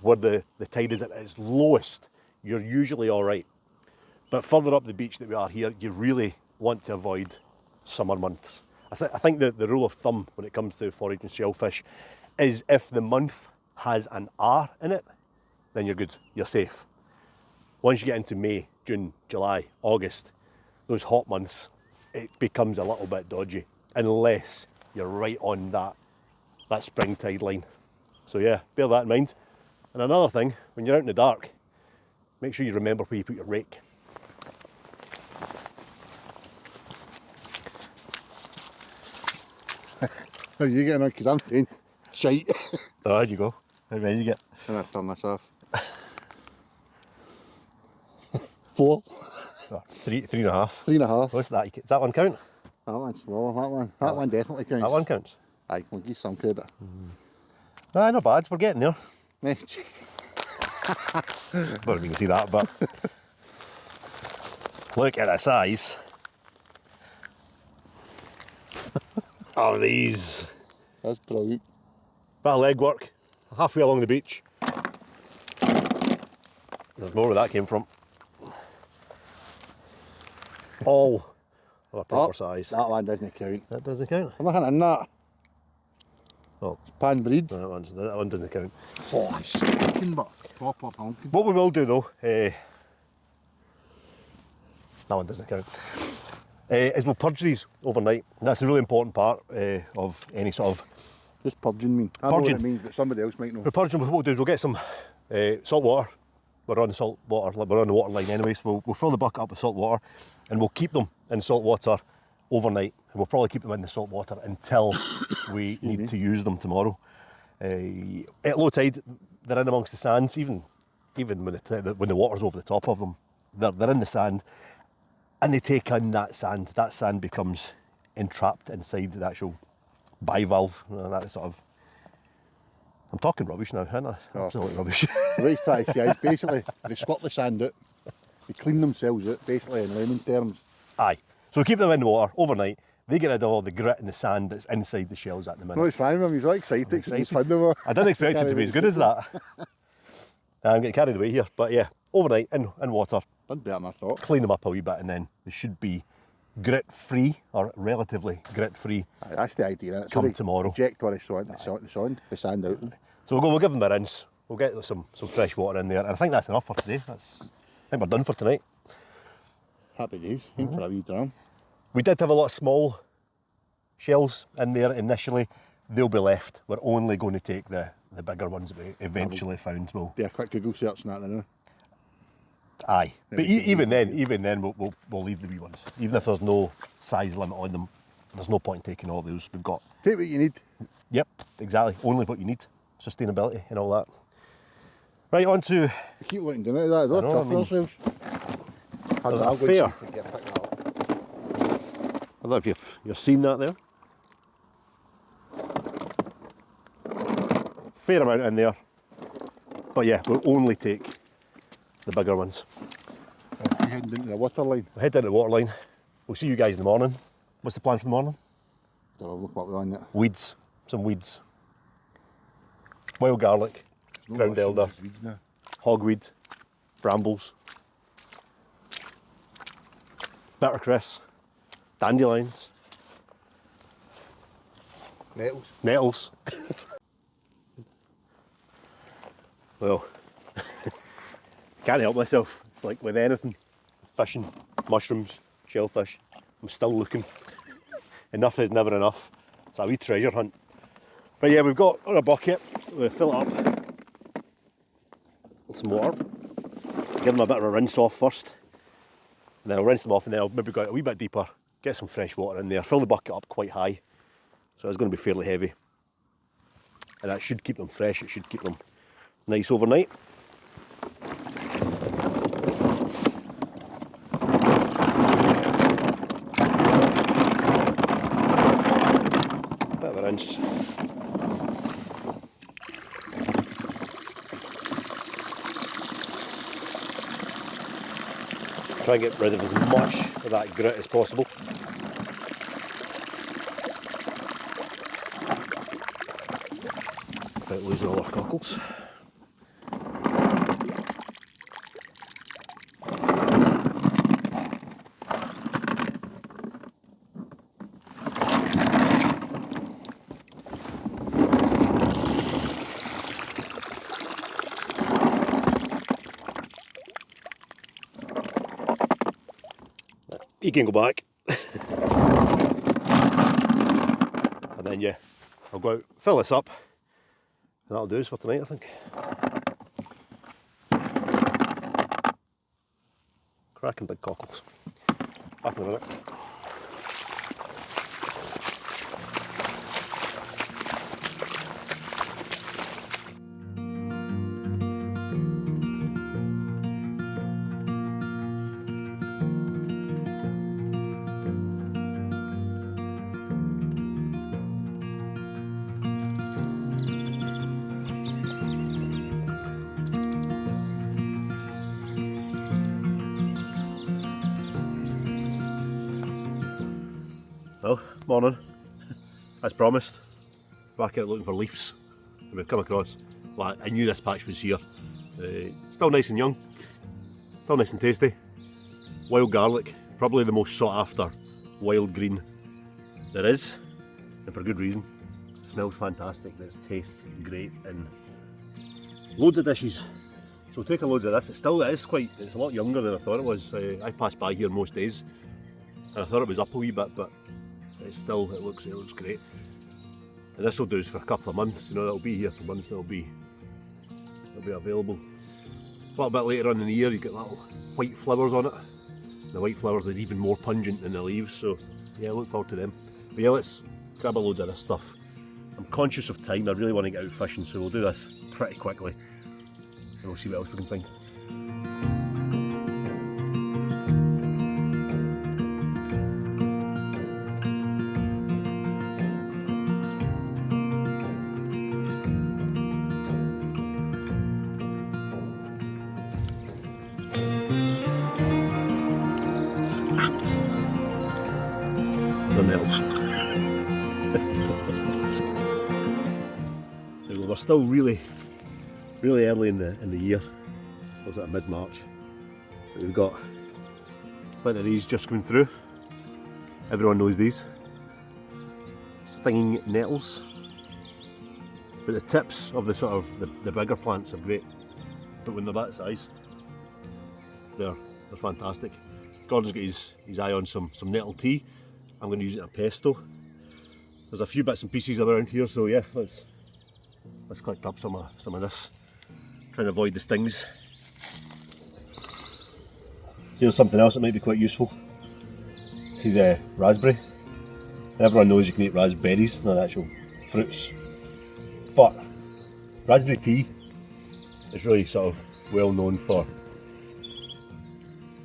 where the tide is at its lowest, you're usually all right. But further up the beach that we are here, you really want to avoid summer months. I think the rule of thumb when it comes to foraging shellfish is if the month has an R in it, then you're good, you're safe. Once you get into May, June, July, August, those hot months, it becomes a little bit dodgy, unless you're right on that spring tide line. So yeah, bear that in mind. And another thing, when you're out in the dark, make sure you remember where you put your rake. How are you getting on? Because I'm saying shite. Oh, there you go. How many you get? I'm going to turn this off. 4. Oh, 3.5. 3.5. What's that? Does that one count? That one's smaller, that one. That one definitely counts. That one counts. Aye, we'll give some credit. Nah, not bad. We're getting there. Eh, I don't know if you can see that, but look at the size of these. That's brilliant. Bit of legwork, halfway along the beach. There's more where that came from. All of a proper size. That one doesn't count. That doesn't count. I'm not in that. Oh, Pan breed. that one doesn't count. Oh, it's stinking, but proper pumpkin. What we will do though, that one doesn't count, is we'll purge these overnight. That's a really important part of any sort of Just purging mean. I know what Purging. it means, but somebody else might know. we purge them. What we'll do is we'll get some salt water. We're on the salt water, we're on the water line anyway, so we'll fill the bucket up with salt water and we'll keep them in salt water overnight. And we'll probably keep them in the salt water until we need to use them tomorrow. At low tide, they're in amongst the sands, even when the water's over the top of them, they're in the sand and they take in that sand. That sand becomes entrapped inside the actual bivalve, that sort of. I'm talking rubbish now, aren't I? Absolute rubbish. What he's trying to say is basically they squirt the sand out, they clean themselves out, basically in layman terms. Aye. So we keep them in the water overnight. They get rid of all the grit and the sand that's inside the shells at the minute. No, he's fine with him, he's all excited because he's fun with I didn't expect it to be as good as that. I'm getting carried away here, but yeah, overnight in water, Done better than I thought. clean them up a wee bit, and then they should be grit-free or relatively grit-free. Aye, that's the idea. Innit? Come they tomorrow. Eject all the sand out. So we'll give them a rinse. We'll get some fresh water in there, and I think that's enough for today. I think we're done for tonight. Happy days. Think for a wee dram. We did have a lot of small shells in there initially. They'll be left. We're only going to take the bigger ones that we eventually found. We'll, Do a quick Google search on that then. aye, but even then, we'll leave the wee ones. Even if there's no size limit on them, there's no point in taking all those. We've got. Take what you need. Yep, exactly. Only what you need. Sustainability and all that. Right, on to. We keep looking down at that, though. I know, Tough I mean, ourselves. there's a fair. I don't know if you've seen that there. Fair amount in there. But yeah, we'll only take the bigger ones. We're heading into the water line. We'll head down to the water line. We'll see you guys in the morning. What's the plan for the morning? Don't know, look what we're on yet. Weeds. Some weeds. Wild garlic. Ground elder. Hogweed. Brambles. Bittercress. Dandelions. Nettles. Nettles. Well, can't help myself. It's like with anything, fishing, mushrooms, shellfish, I'm still looking. Enough is never enough. It's a wee treasure hunt. But yeah, we've got on a bucket, we're going to fill it up with some water. Give them a bit of a rinse off first. And then I'll rinse them off and then I'll maybe go a wee bit deeper, get some fresh water in there, fill the bucket up quite high. So it's going to be fairly heavy. And that should keep them fresh, it should keep them nice overnight. Bit of a rinse. Try and get rid of as much of that grit as possible. Without losing all our cockles. you can go back. And then yeah, I'll go out, fill this up, and that'll do us for tonight, I think. Cracking big cockles. Back in a minute. Well, morning. As promised, back out looking for leaves. And we've come across, well, I knew this patch was here. Still nice and young, still nice and tasty. Wild garlic, probably the most sought after wild green there is, and for good reason. It smells fantastic, it tastes great, and loads of dishes. So we'll take a load of this. It's a lot younger than I thought it was. I pass by here most days, and I thought it was up a wee bit, but it looks great. And this will do us for a couple of months, you know, it'll be here for months, it'll be available. A little bit later on in the year you get little white flowers on it. The white flowers are even more pungent than the leaves, so yeah, I look forward to them. But yeah, let's grab a load of this stuff. I'm conscious of time, I really want to get out fishing, so we'll do this pretty quickly and we'll see what else we can find. We're still really early in the year. It's at mid-March. We've got plenty of these just coming through. Everyone knows these. Stinging nettles. But the tips of the bigger plants are great. But when they're that size, they're fantastic. Gordon's got his eye on some nettle tea. I'm going to use it in a pesto. There's a few bits and pieces around here, so yeah, let's collect up some of this. Trying to avoid the stings. Here's something else that might be quite useful. This is raspberry. Everyone knows you can eat raspberries, not actual fruits. But raspberry tea is really sort of well known for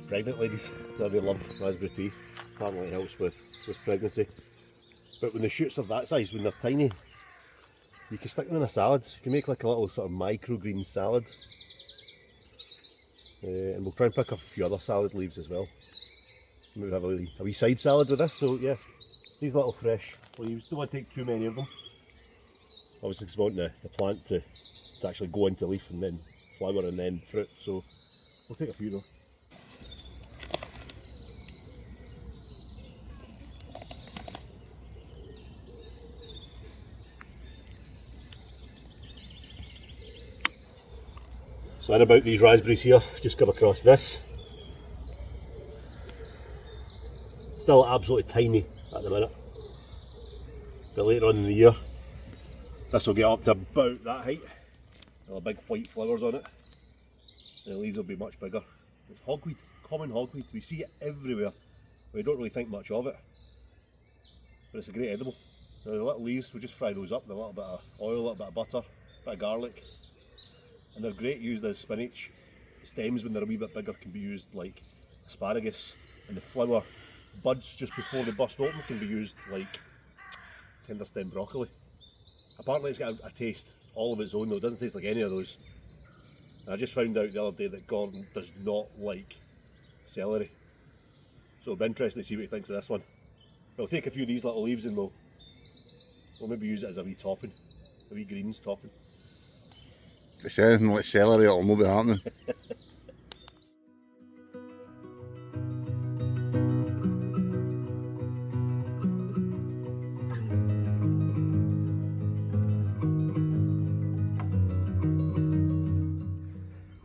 pregnant ladies. They love raspberry tea. Apparently it helps with pregnancy. But when the shoots are that size, when they're tiny, you can stick them in a salad. You can make like a little sort of microgreen salad. And we'll try and pick up a few other salad leaves as well. Maybe have a wee side salad with this. So yeah, these little fresh leaves. Don't want to take too many of them. Obviously because we want the plant to actually go into leaf and then flower and then fruit. So we'll take a few though. So in about these raspberries here, just come across this. Still absolutely tiny at the minute. But later on in the year, this will get up to about that height. There'll have big white flowers on it. And the leaves will be much bigger. It's hogweed, common hogweed. We see it everywhere. We don't really think much of it. But it's a great edible. Now the little leaves, we'll just fry those up with a little bit of oil, a little bit of butter, a bit of garlic. And they're great used as spinach. The stems, when they're a wee bit bigger, can be used like asparagus. And the flower buds just before they bust open can be used like tender stem broccoli. Apparently it's got a taste all of its own though, it doesn't taste like any of those. And I just found out the other day that Gordon does not like celery. So it'll be interesting to see what he thinks of this one. We'll take a few of these little leaves and we'll maybe use it as a wee topping, a wee greens topping. If it's anything like celery, it'll not be happening.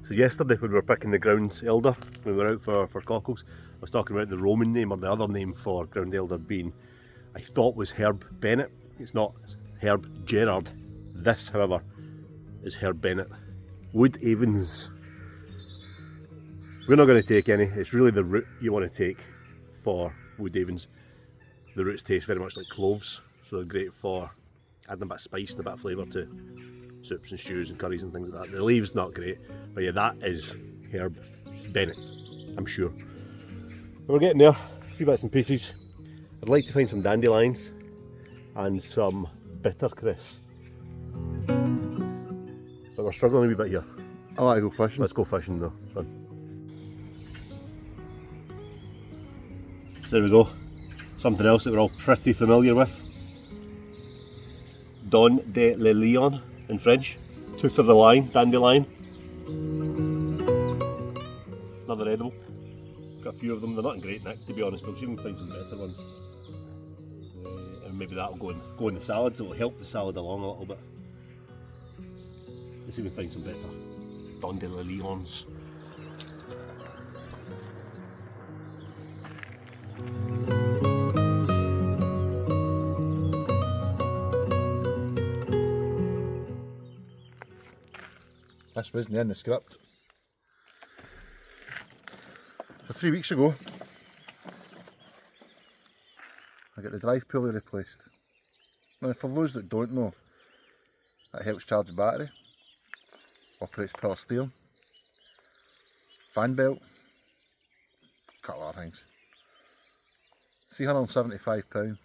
So yesterday when we were picking the ground elder, when we were out for cockles, I was talking about the Roman name or the other name for ground elder being, I thought was Herb Bennett. It's not, it's Herb Gerard. This, however, is Herb Bennett. Wood Avens. We're not going to take any, it's really the root you want to take for Wood Avens. The roots taste very much like cloves, so they're great for adding a bit of spice and a bit of flavour to soups and stews and curries and things like that. The leaves not great, but yeah, that is Herb Bennett, I'm sure. But we're getting there, a few bits and pieces. I'd like to find some dandelions and some bittercress. But we're struggling a wee bit here. I like to go fishing. Let's go fishing though. Done. So there we go. Something else that we're all pretty familiar with. Don de le Lion in French. Tooth of the lion, dandelion. Another edible. Got a few of them. They're not in great nick, to be honest. We'll see if we can find some better ones. And maybe that'll go in the salads. It'll help the salad along a little bit. Let's see if we can find some better Don de le Lions. This wasn't in the script. So 3 weeks ago, I got the drive pulley replaced. Now for those that don't know, it helps charge the battery, operates power steering, fan belt, a couple of other things. £375.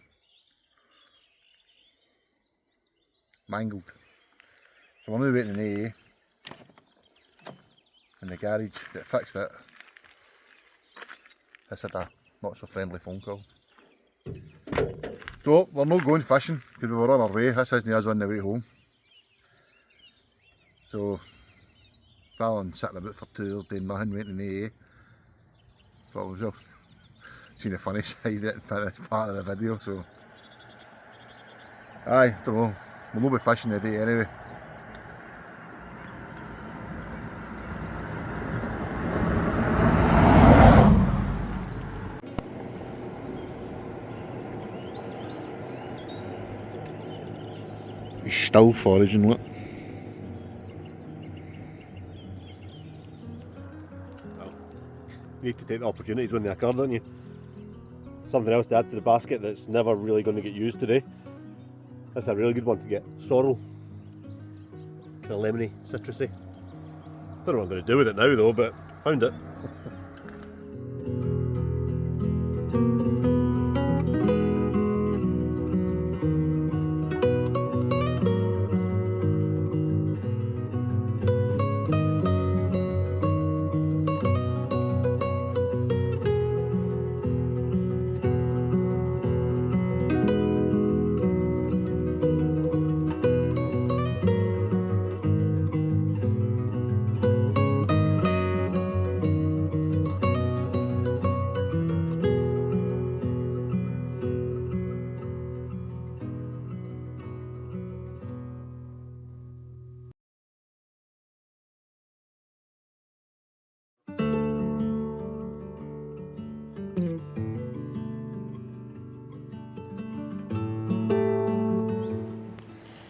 Mangled. So we're now waiting in AA. In the garage that fixed it. This had a not so friendly phone call. So we're not going fishing because we were on our way. This isn't us on the way home. So rather than sitting about for 2 hours doing nothing, waiting in AA, but we've just seen the funny side of it and part of the video. So aye, don't know. We'll not be fishing today anyway. He's still foraging, look. Well, you need to take the opportunities when they occur, don't you? Something else to add to the basket that's never really going to get used today. That's a really good one to get. Sorrel. Kind of lemony, citrusy. Don't know what I'm going to do with it now though, but found it.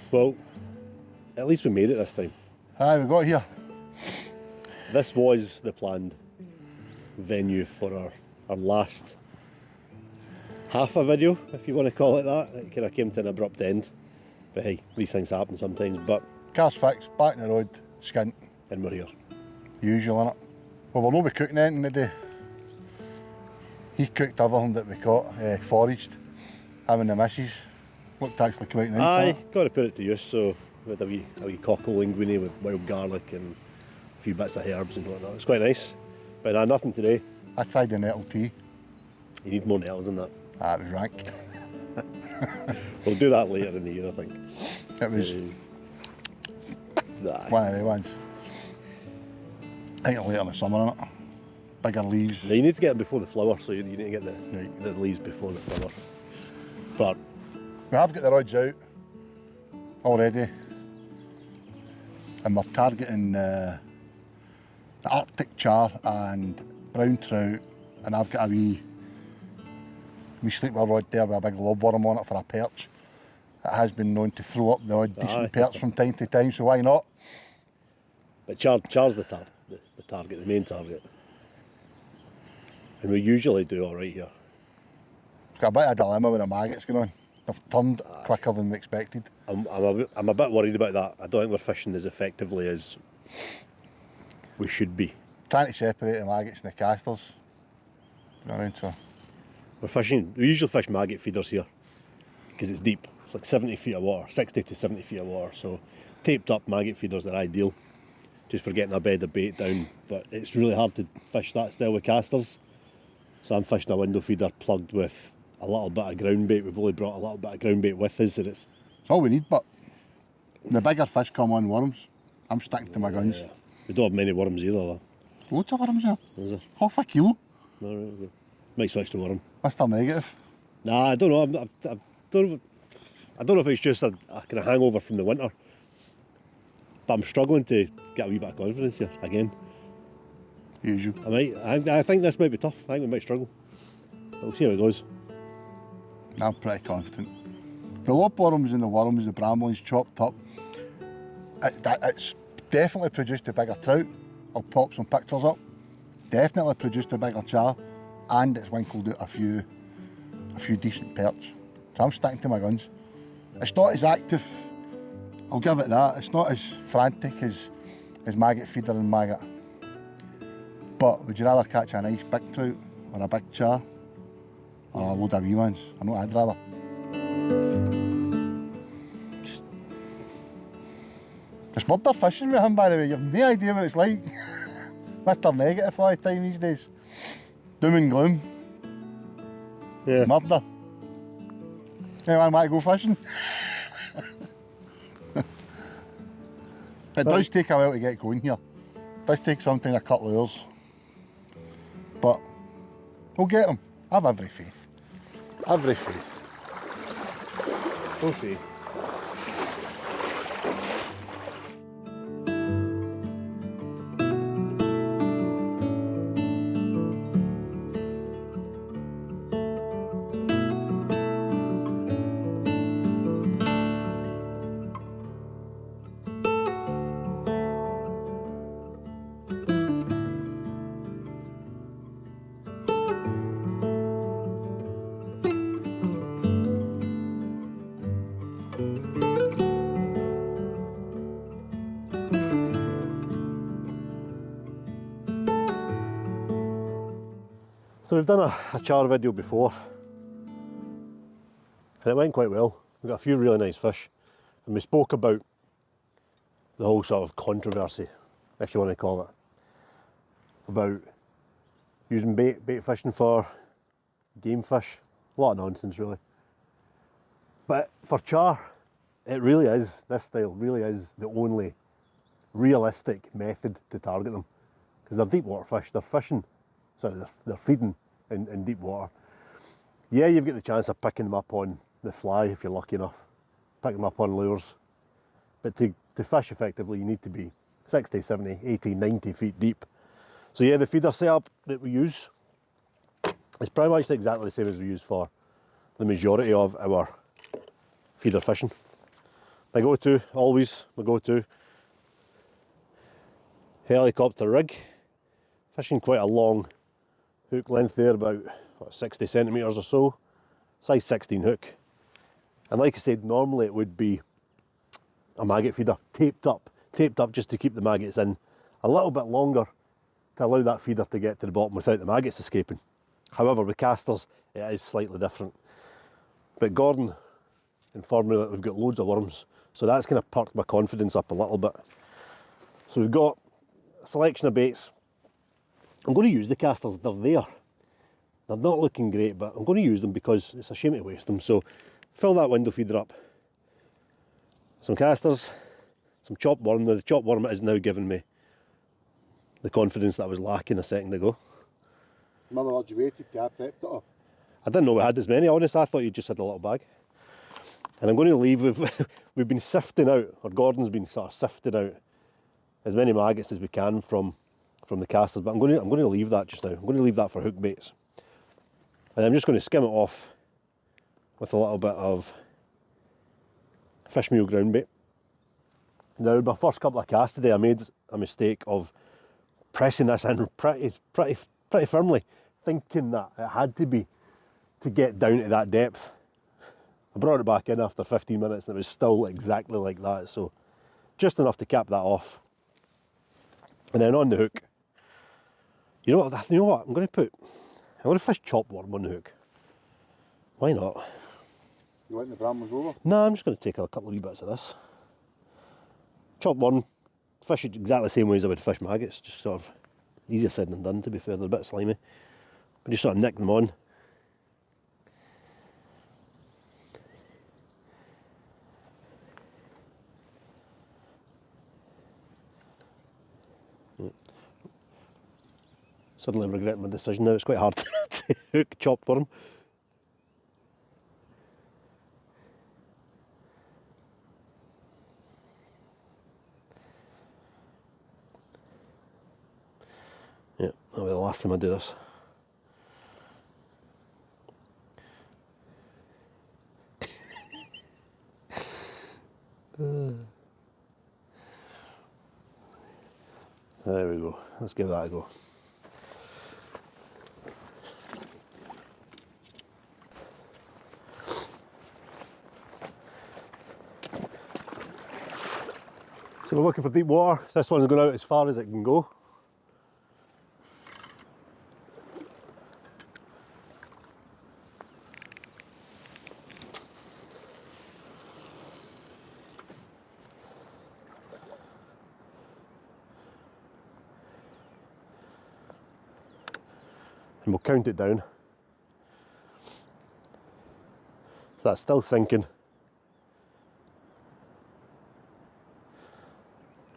Well, at least we made it this time. Aye, we got here. This was the planned venue for our last half a video, if you want to call it that. It kind of came to an abrupt end. But hey, these things happen sometimes, but... Car's fixed, back in the road, skint. And we're here. Usual, innit? Well, we'll not be cooking anything today. He cooked everything that we caught, foraged. Him and the missus. Looked actually quite nice. Aye, got to put it to use, so we had a wee cockle linguine with wild garlic and a few bits of herbs and whatnot. It's quite nice. But nothing today. I tried the nettle tea. You need more nettles than that. Ah, it was rank. We'll do that later in the year, I think. It was Aye. one of the ones. I think later in the summer, innit? Bigger leaves. Now you need to get it before the flower, so you need to get the leaves before the flower. But We have got the rods out already. And we're targeting the Arctic char and brown trout, and I've got a wee sleeper rod there with a big lobworm on it for a perch. It has been known to throw up the odd decent perch from time to time, so why not? But Char's the target, the main target. And we usually do alright here. It's got a bit of a dilemma with the maggots going on. They've turned quicker than we expected. I'm a bit worried about that. I don't think we're fishing as effectively as we should be. Trying to separate the maggots and the casters. You know what I mean? So We usually fish maggot feeders here because it's deep. It's like 70 feet of water, 60 to 70 feet of water. So taped up maggot feeders are ideal, just for getting a bed of bait down. But it's really hard to fish that style with casters. So I'm fishing a window feeder plugged with a little bit of ground bait. We've only brought a little bit of ground bait with us, and it's all we need. But the bigger fish come on worms. I'm sticking to my guns. Yeah. We don't have many worms either, though. There's loads of worms there. Is there? Half a kilo. No, right, okay. Might switch to worm. Mr. Negative. Nah, I don't know. I don't know if it's just a kind of hangover from the winter, but I'm struggling to get a wee bit of confidence here again. Usual. I think this might be tough. I think we might struggle. But we'll see how it goes. I'm pretty confident. The lobworms and the worms, the bramblings chopped up. It's definitely produced a bigger trout. I'll pop some pictures up. Definitely produced a bigger char, and it's winkled out a few decent perch. So I'm sticking to my guns. It's not as active, I'll give it that. It's not as frantic as maggot feeder and maggot. But would you rather catch a nice big trout or a big char or a load of wee ones? I know I'd rather. It's murder fishing with him, by the way. You've no idea what it's like. Mr. Negative all the time these days. Doom and gloom. Yeah. Murder. Anyone want to go fishing? It does take a while to get going here. It does take something a couple of hours. But we'll get them. I have every faith. Every faith. Okay. So we've done a char video before, and it went quite well. We got a few really nice fish, and we spoke about the whole sort of controversy, if you want to call it, about using bait fishing for game fish. A lot of nonsense, really. But for char, it really is, this style really is the only realistic method to target them, because they're deep water fish. They're fishing. So they're feeding in deep water. Yeah, you've got the chance of picking them up on the fly if you're lucky enough. Pick them up on lures. But to fish effectively, you need to be 60, 70, 80, 90 feet deep. So yeah, the feeder setup that we use is pretty much exactly the same as we use for the majority of our feeder fishing. My go-to, always my go-to, helicopter rig. Fishing quite a long hook length there, about 60 centimetres or so, size 16 hook. And like I said, normally it would be a maggot feeder, taped up just to keep the maggots in a little bit longer to allow that feeder to get to the bottom without the maggots escaping. However, with casters, it is slightly different. But Gordon informed me that we've got loads of worms, so that's kind of perked my confidence up a little bit. So we've got a selection of baits. I'm going to use the casters, they're there. They're not looking great, but I'm going to use them because it's a shame to waste them. So fill that window feeder up. Some casters, some chopped worm. Now the chopped worm is now giving me the confidence that I was lacking a second ago. Remember what you waited to have prepped it up? I didn't know we had as many, honest. I thought you just had a little bag. And I'm going to leave, we've been sifting out, or Gordon's been sort of sifting out as many maggots as we can from from the casters, but I'm going to leave that just now. I'm going to leave that for hook baits. And I'm just going to skim it off with a little bit of fish meal ground bait. Now, my first couple of casts today, I made a mistake of pressing this in pretty firmly, thinking that it had to be to get down to that depth. I brought it back in after 15 minutes and it was still exactly like that, so just enough to cap that off. And then on the hook, you know what? I'm going to fish chopped worm on the hook. Why not? You want the brambles over? Nah, I'm just going to take a couple of wee bits of this. Chopped worm, fish it exactly the same way as I would fish maggots, just sort of easier said than done, to be fair. They're a bit slimy, but just sort of nick them on. Suddenly regretting my decision now. It's quite hard to hook chopped worm. Yeah, that'll be the last time I do this. There we go. Let's give that a go. So we're looking for deep water. This one's going out as far as it can go. And we'll count it down. So that's still sinking.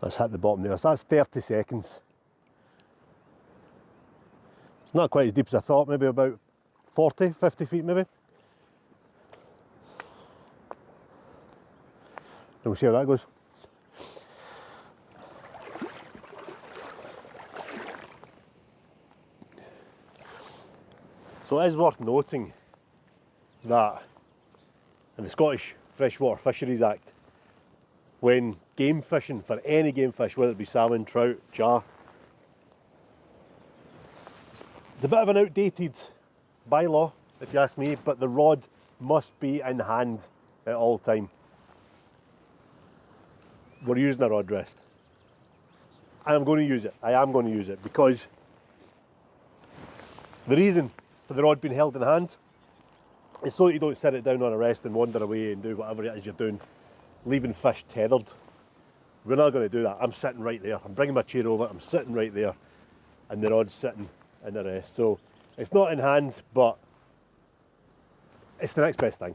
Let's hit the bottom there. So that's 30 seconds. It's not quite as deep as I thought, maybe about 40, 50 feet maybe. And we'll see how that goes. So it is worth noting that in the Scottish Freshwater Fisheries Act, when game fishing for any game fish, whether it be salmon, trout, char, it's a bit of an outdated bylaw, if you ask me, but the rod must be in hand at all time. We're using a rod rest. I am going to use it. I am going to use it because the reason for the rod being held in hand is so that you don't set it down on a rest and wander away and do whatever it is you're doing, leaving fish tethered. We're not going to do that. I'm sitting right there. I'm bringing my chair over. I'm sitting right there, and the rod's sitting in the rest. So it's not in hand, but it's the next best thing.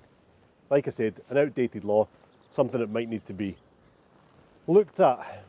Like I said, an outdated law, something that might need to be looked at.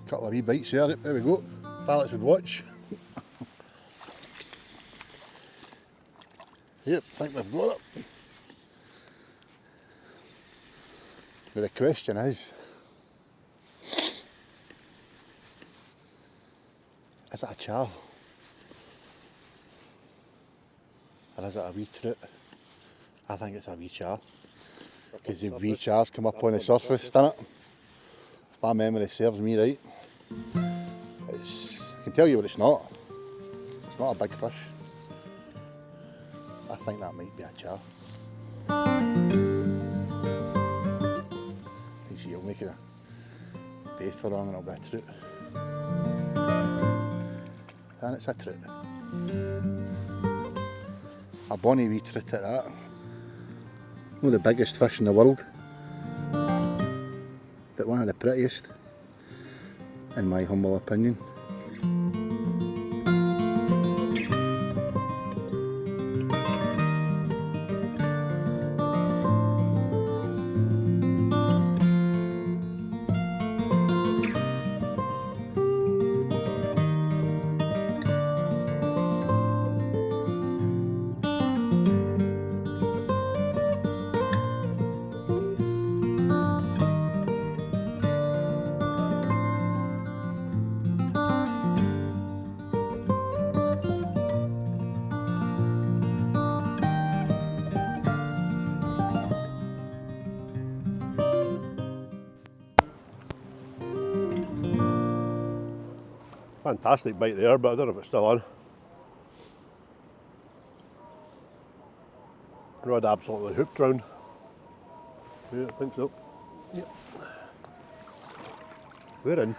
Couple of wee bites there, there we go. Alex would watch. Yep, think we've got it. But the question is it a char? Or is it a wee trout? I think it's a wee char. Because the wee chars come up on the surface, doesn't it? If my memory serves me right. You can can tell you what it's not. It's not a big fish. I think that might be a char. You see, he'll make a bait along and it'll be a trout. And it's a trout. A bonny wee trout at that. One of the biggest fish in the world, but one of the prettiest, in my humble opinion. Fantastic bite there, but I don't know if it's still on. Rod absolutely hooked round. Yeah, I think so. Yep. We're in.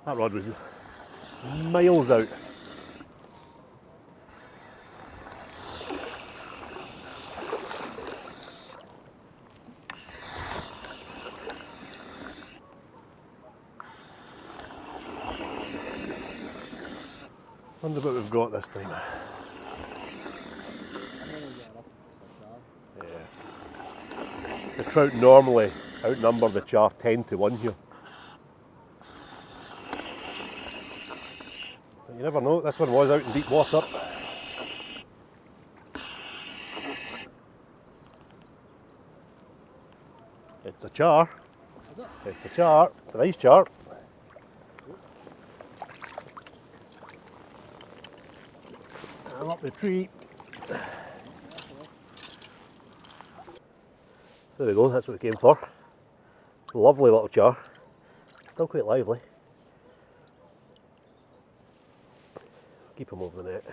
That rod was miles out. Wonder what we've got this time. Yeah. The trout normally outnumber the char 10 to 1 here. But you never know, this one was out in deep water. It's a char. It's a char. It's a nice char. I'm up the tree. There we go, that's what we came for. Lovely little char. Still quite lively. Keep them over the net.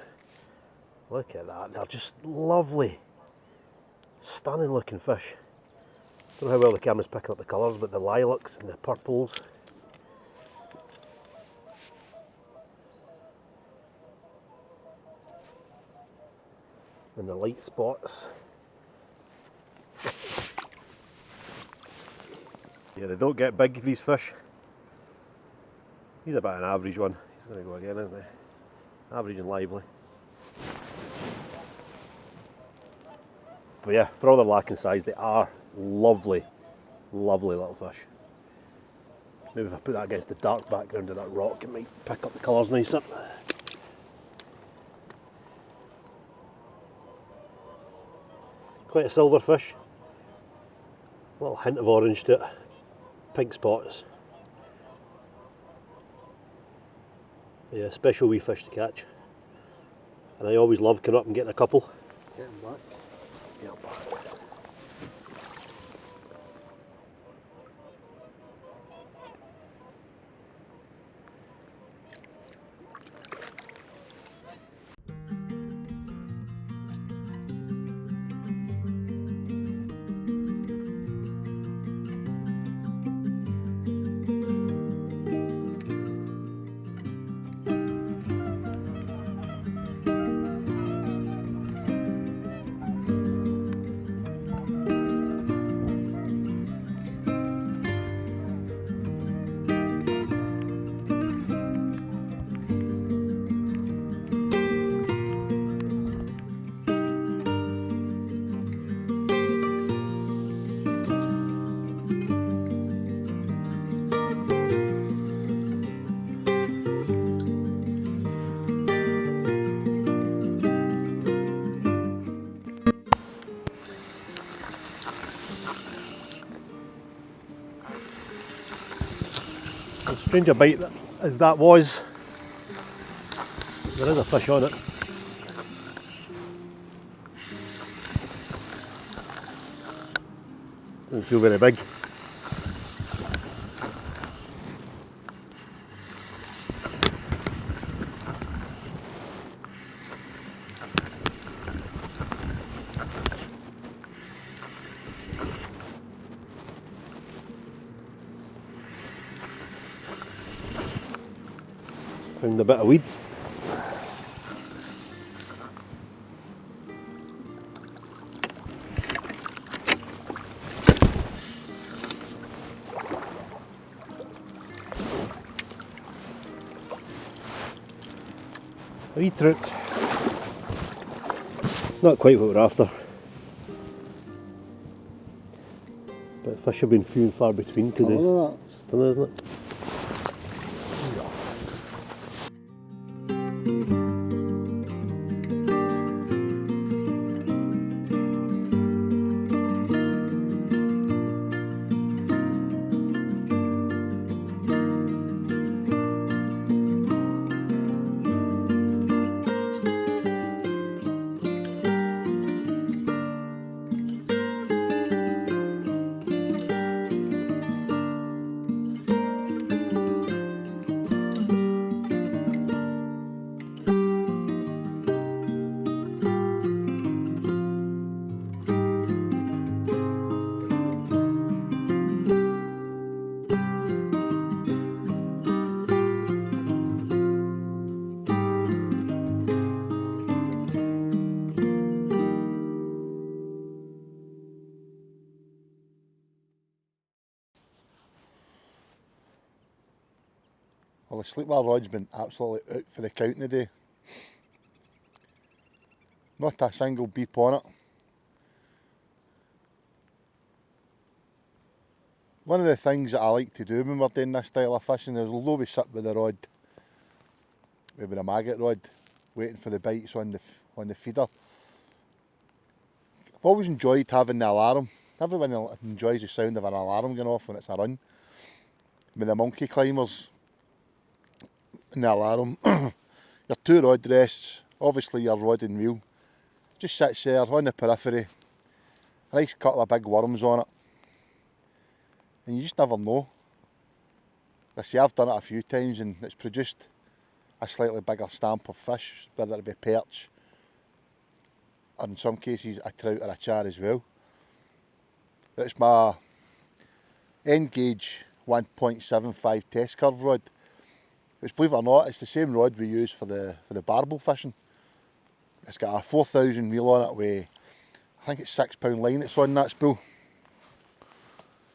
Look at that, they're just lovely. Stunning looking fish. Don't know how well the camera's picking up the colours, but the lilacs and the purples. And the light spots. Yeah, they don't get big, these fish. He's about an average one. He's going to go again, isn't he? Average and lively. But yeah, for all their lacking size, they are lovely, lovely little fish. Maybe if I put that against the dark background of that rock, it might pick up the colours nicer. Quite a silver fish. A little hint of orange to it. Pink spots. Yeah, special wee fish to catch. And I always love coming up and getting a couple. Get him back. Yep. As strange a bite as that was, there is a fish on it. Doesn't feel very big. Found a bit of weed. A wee trout. Not quite what we're after. But fish have been few and far between today. Look at Stunning, isn't it? Well, the sleepwear rod's been absolutely out for the count today. Not a single beep on it. One of the things that I like to do when we're doing this style of fishing is although we sit with the rod, maybe a maggot rod, waiting for the bites on the feeder. I've always enjoyed having the alarm. Everyone enjoys the sound of an alarm going off when it's a run. With the monkey climbers and the alarm, your two rod rests, obviously your rod and reel, just sits there on the periphery, a nice couple of big worms on it, and you just never know. I see I've done it a few times and it's produced a slightly bigger stamp of fish, whether it be perch, or in some cases a trout or a char as well. It's my end gauge 1.75 test curve rod. Which, believe it or not, it's the same rod we use for the barbel fishing. It's got a 4,000 reel on it with, I think it's £6 line that's on that spool.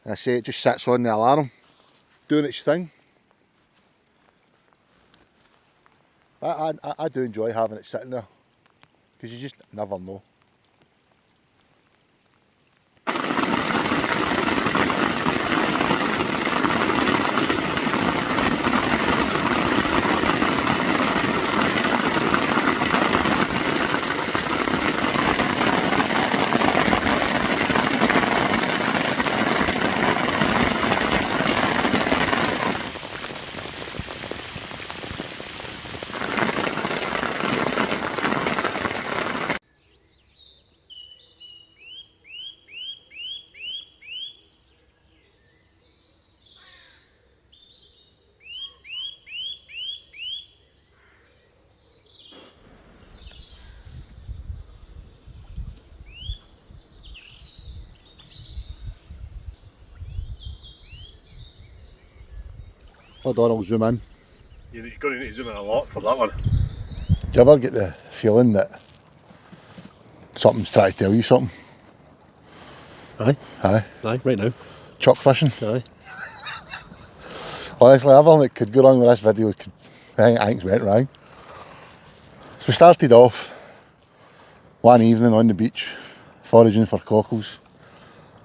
And I say it just sits on the alarm, doing its thing. I do enjoy having it sitting there, because you just never know. Hold on, I'll zoom in. You're going to need to zoom in a lot for that one. Do you ever get the feeling that something's trying to tell you something? Aye. Aye. Aye, right now. Chuck fishing. Aye. Honestly, everything that could go wrong with this video, I think went wrong. So we started off one evening on the beach, foraging for cockles,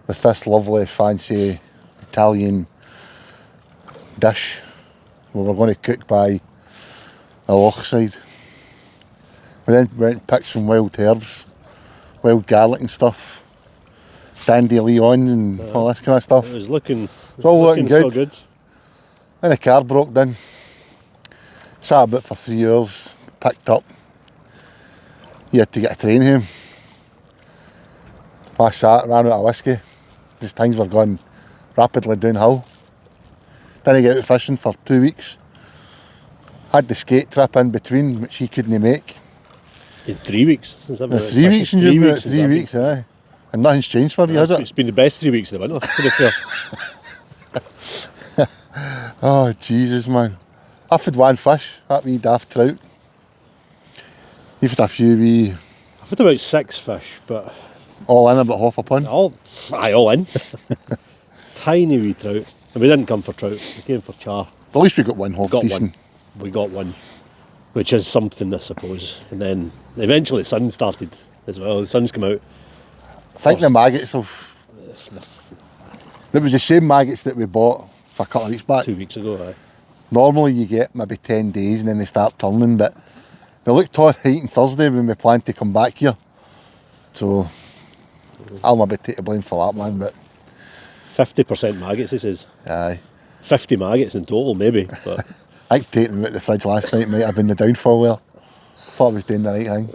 with this lovely, fancy Italian dish we were going to cook by the Loch side. We then went and picked some wild herbs, wild garlic and stuff, dandelions and all this kind of stuff. It was looking, all looking so good. good. Then the car broke down. Sat about for 3 hours, picked up. You had to get a train home. I sat, ran out of whiskey. Just things were going rapidly downhill. Didn't get out fishing for 2 weeks. Had the skate trip in between, which he couldn't make. In 3 weeks since I've been out 3 weeks, fishing. 3 weeks, 3 weeks, aye. And nothing's changed for you, has it? It's been the best 3 weeks of the winter, to be fair. Oh, Jesus, man. I've had one fish, that wee daft trout. You've had a few wee, I've had about 6 fish, but all in about half a pond. all in. Tiny wee trout. And we didn't come for trout, we came for char. But at least we got one half Got decent. one. We got one, which is something, I suppose. And then eventually the sun started as well. The sun's come out. I think the maggots have... It was the same maggots that we bought for a couple of weeks back. 2 weeks ago, aye. Normally you get maybe 10 days and then they start turning, but they looked alright on Thursday when we planned to come back here. So I'll maybe take the blame for that, man, but 50% maggots, he says. aye. 50 maggots in total, maybe. But I think taking them out the fridge last night might have been the downfall there. Thought I was doing the right thing.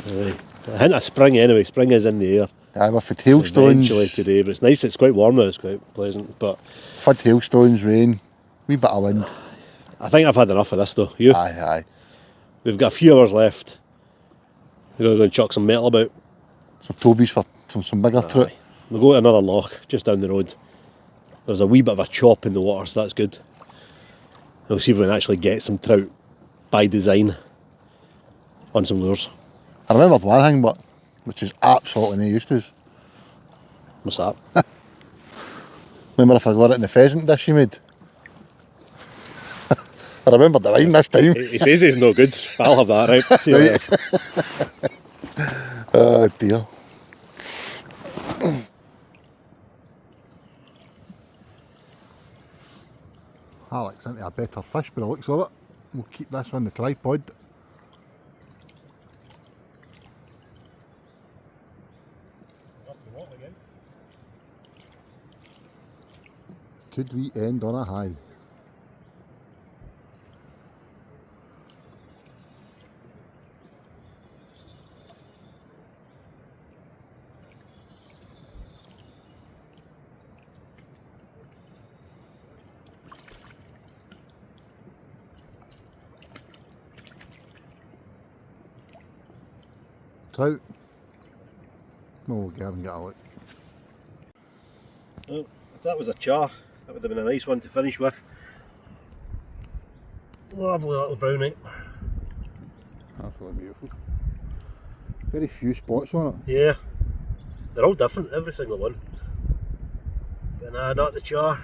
aye. A hint of spring anyway. Spring is in the air. Aye, we've had hailstones. Eventually today, but it's nice. It's quite warm now. It's quite pleasant. But We've had hailstones, rain, wee bit of wind. I think I've had enough of this though. You? Aye, aye. We've got a few hours left. We're going to go and chuck some metal about. Some Tobies for some bigger trout. Aye. We'll go to another loch just down the road. There's a wee bit of a chop in the water, so that's good. We'll see if we can actually get some trout by design on some lures. I remembered one thing, but which is absolutely no use to us. What's that? Remember if I got it in the pheasant dish you made? I remembered the wine this time. He says he's no good. I'll have that, right? See you later. Oh dear. Alex into a better fish by the looks of it. We'll keep this on the tripod. Could we end on a high? Trout. We'll go and get a look. Oh, if that was a char, that would have been a nice one to finish with. Lovely little brownie. Absolutely beautiful. Very few spots on it. Yeah, they're all different, every single one. But nah, not the char.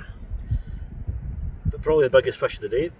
But probably the biggest fish of the day.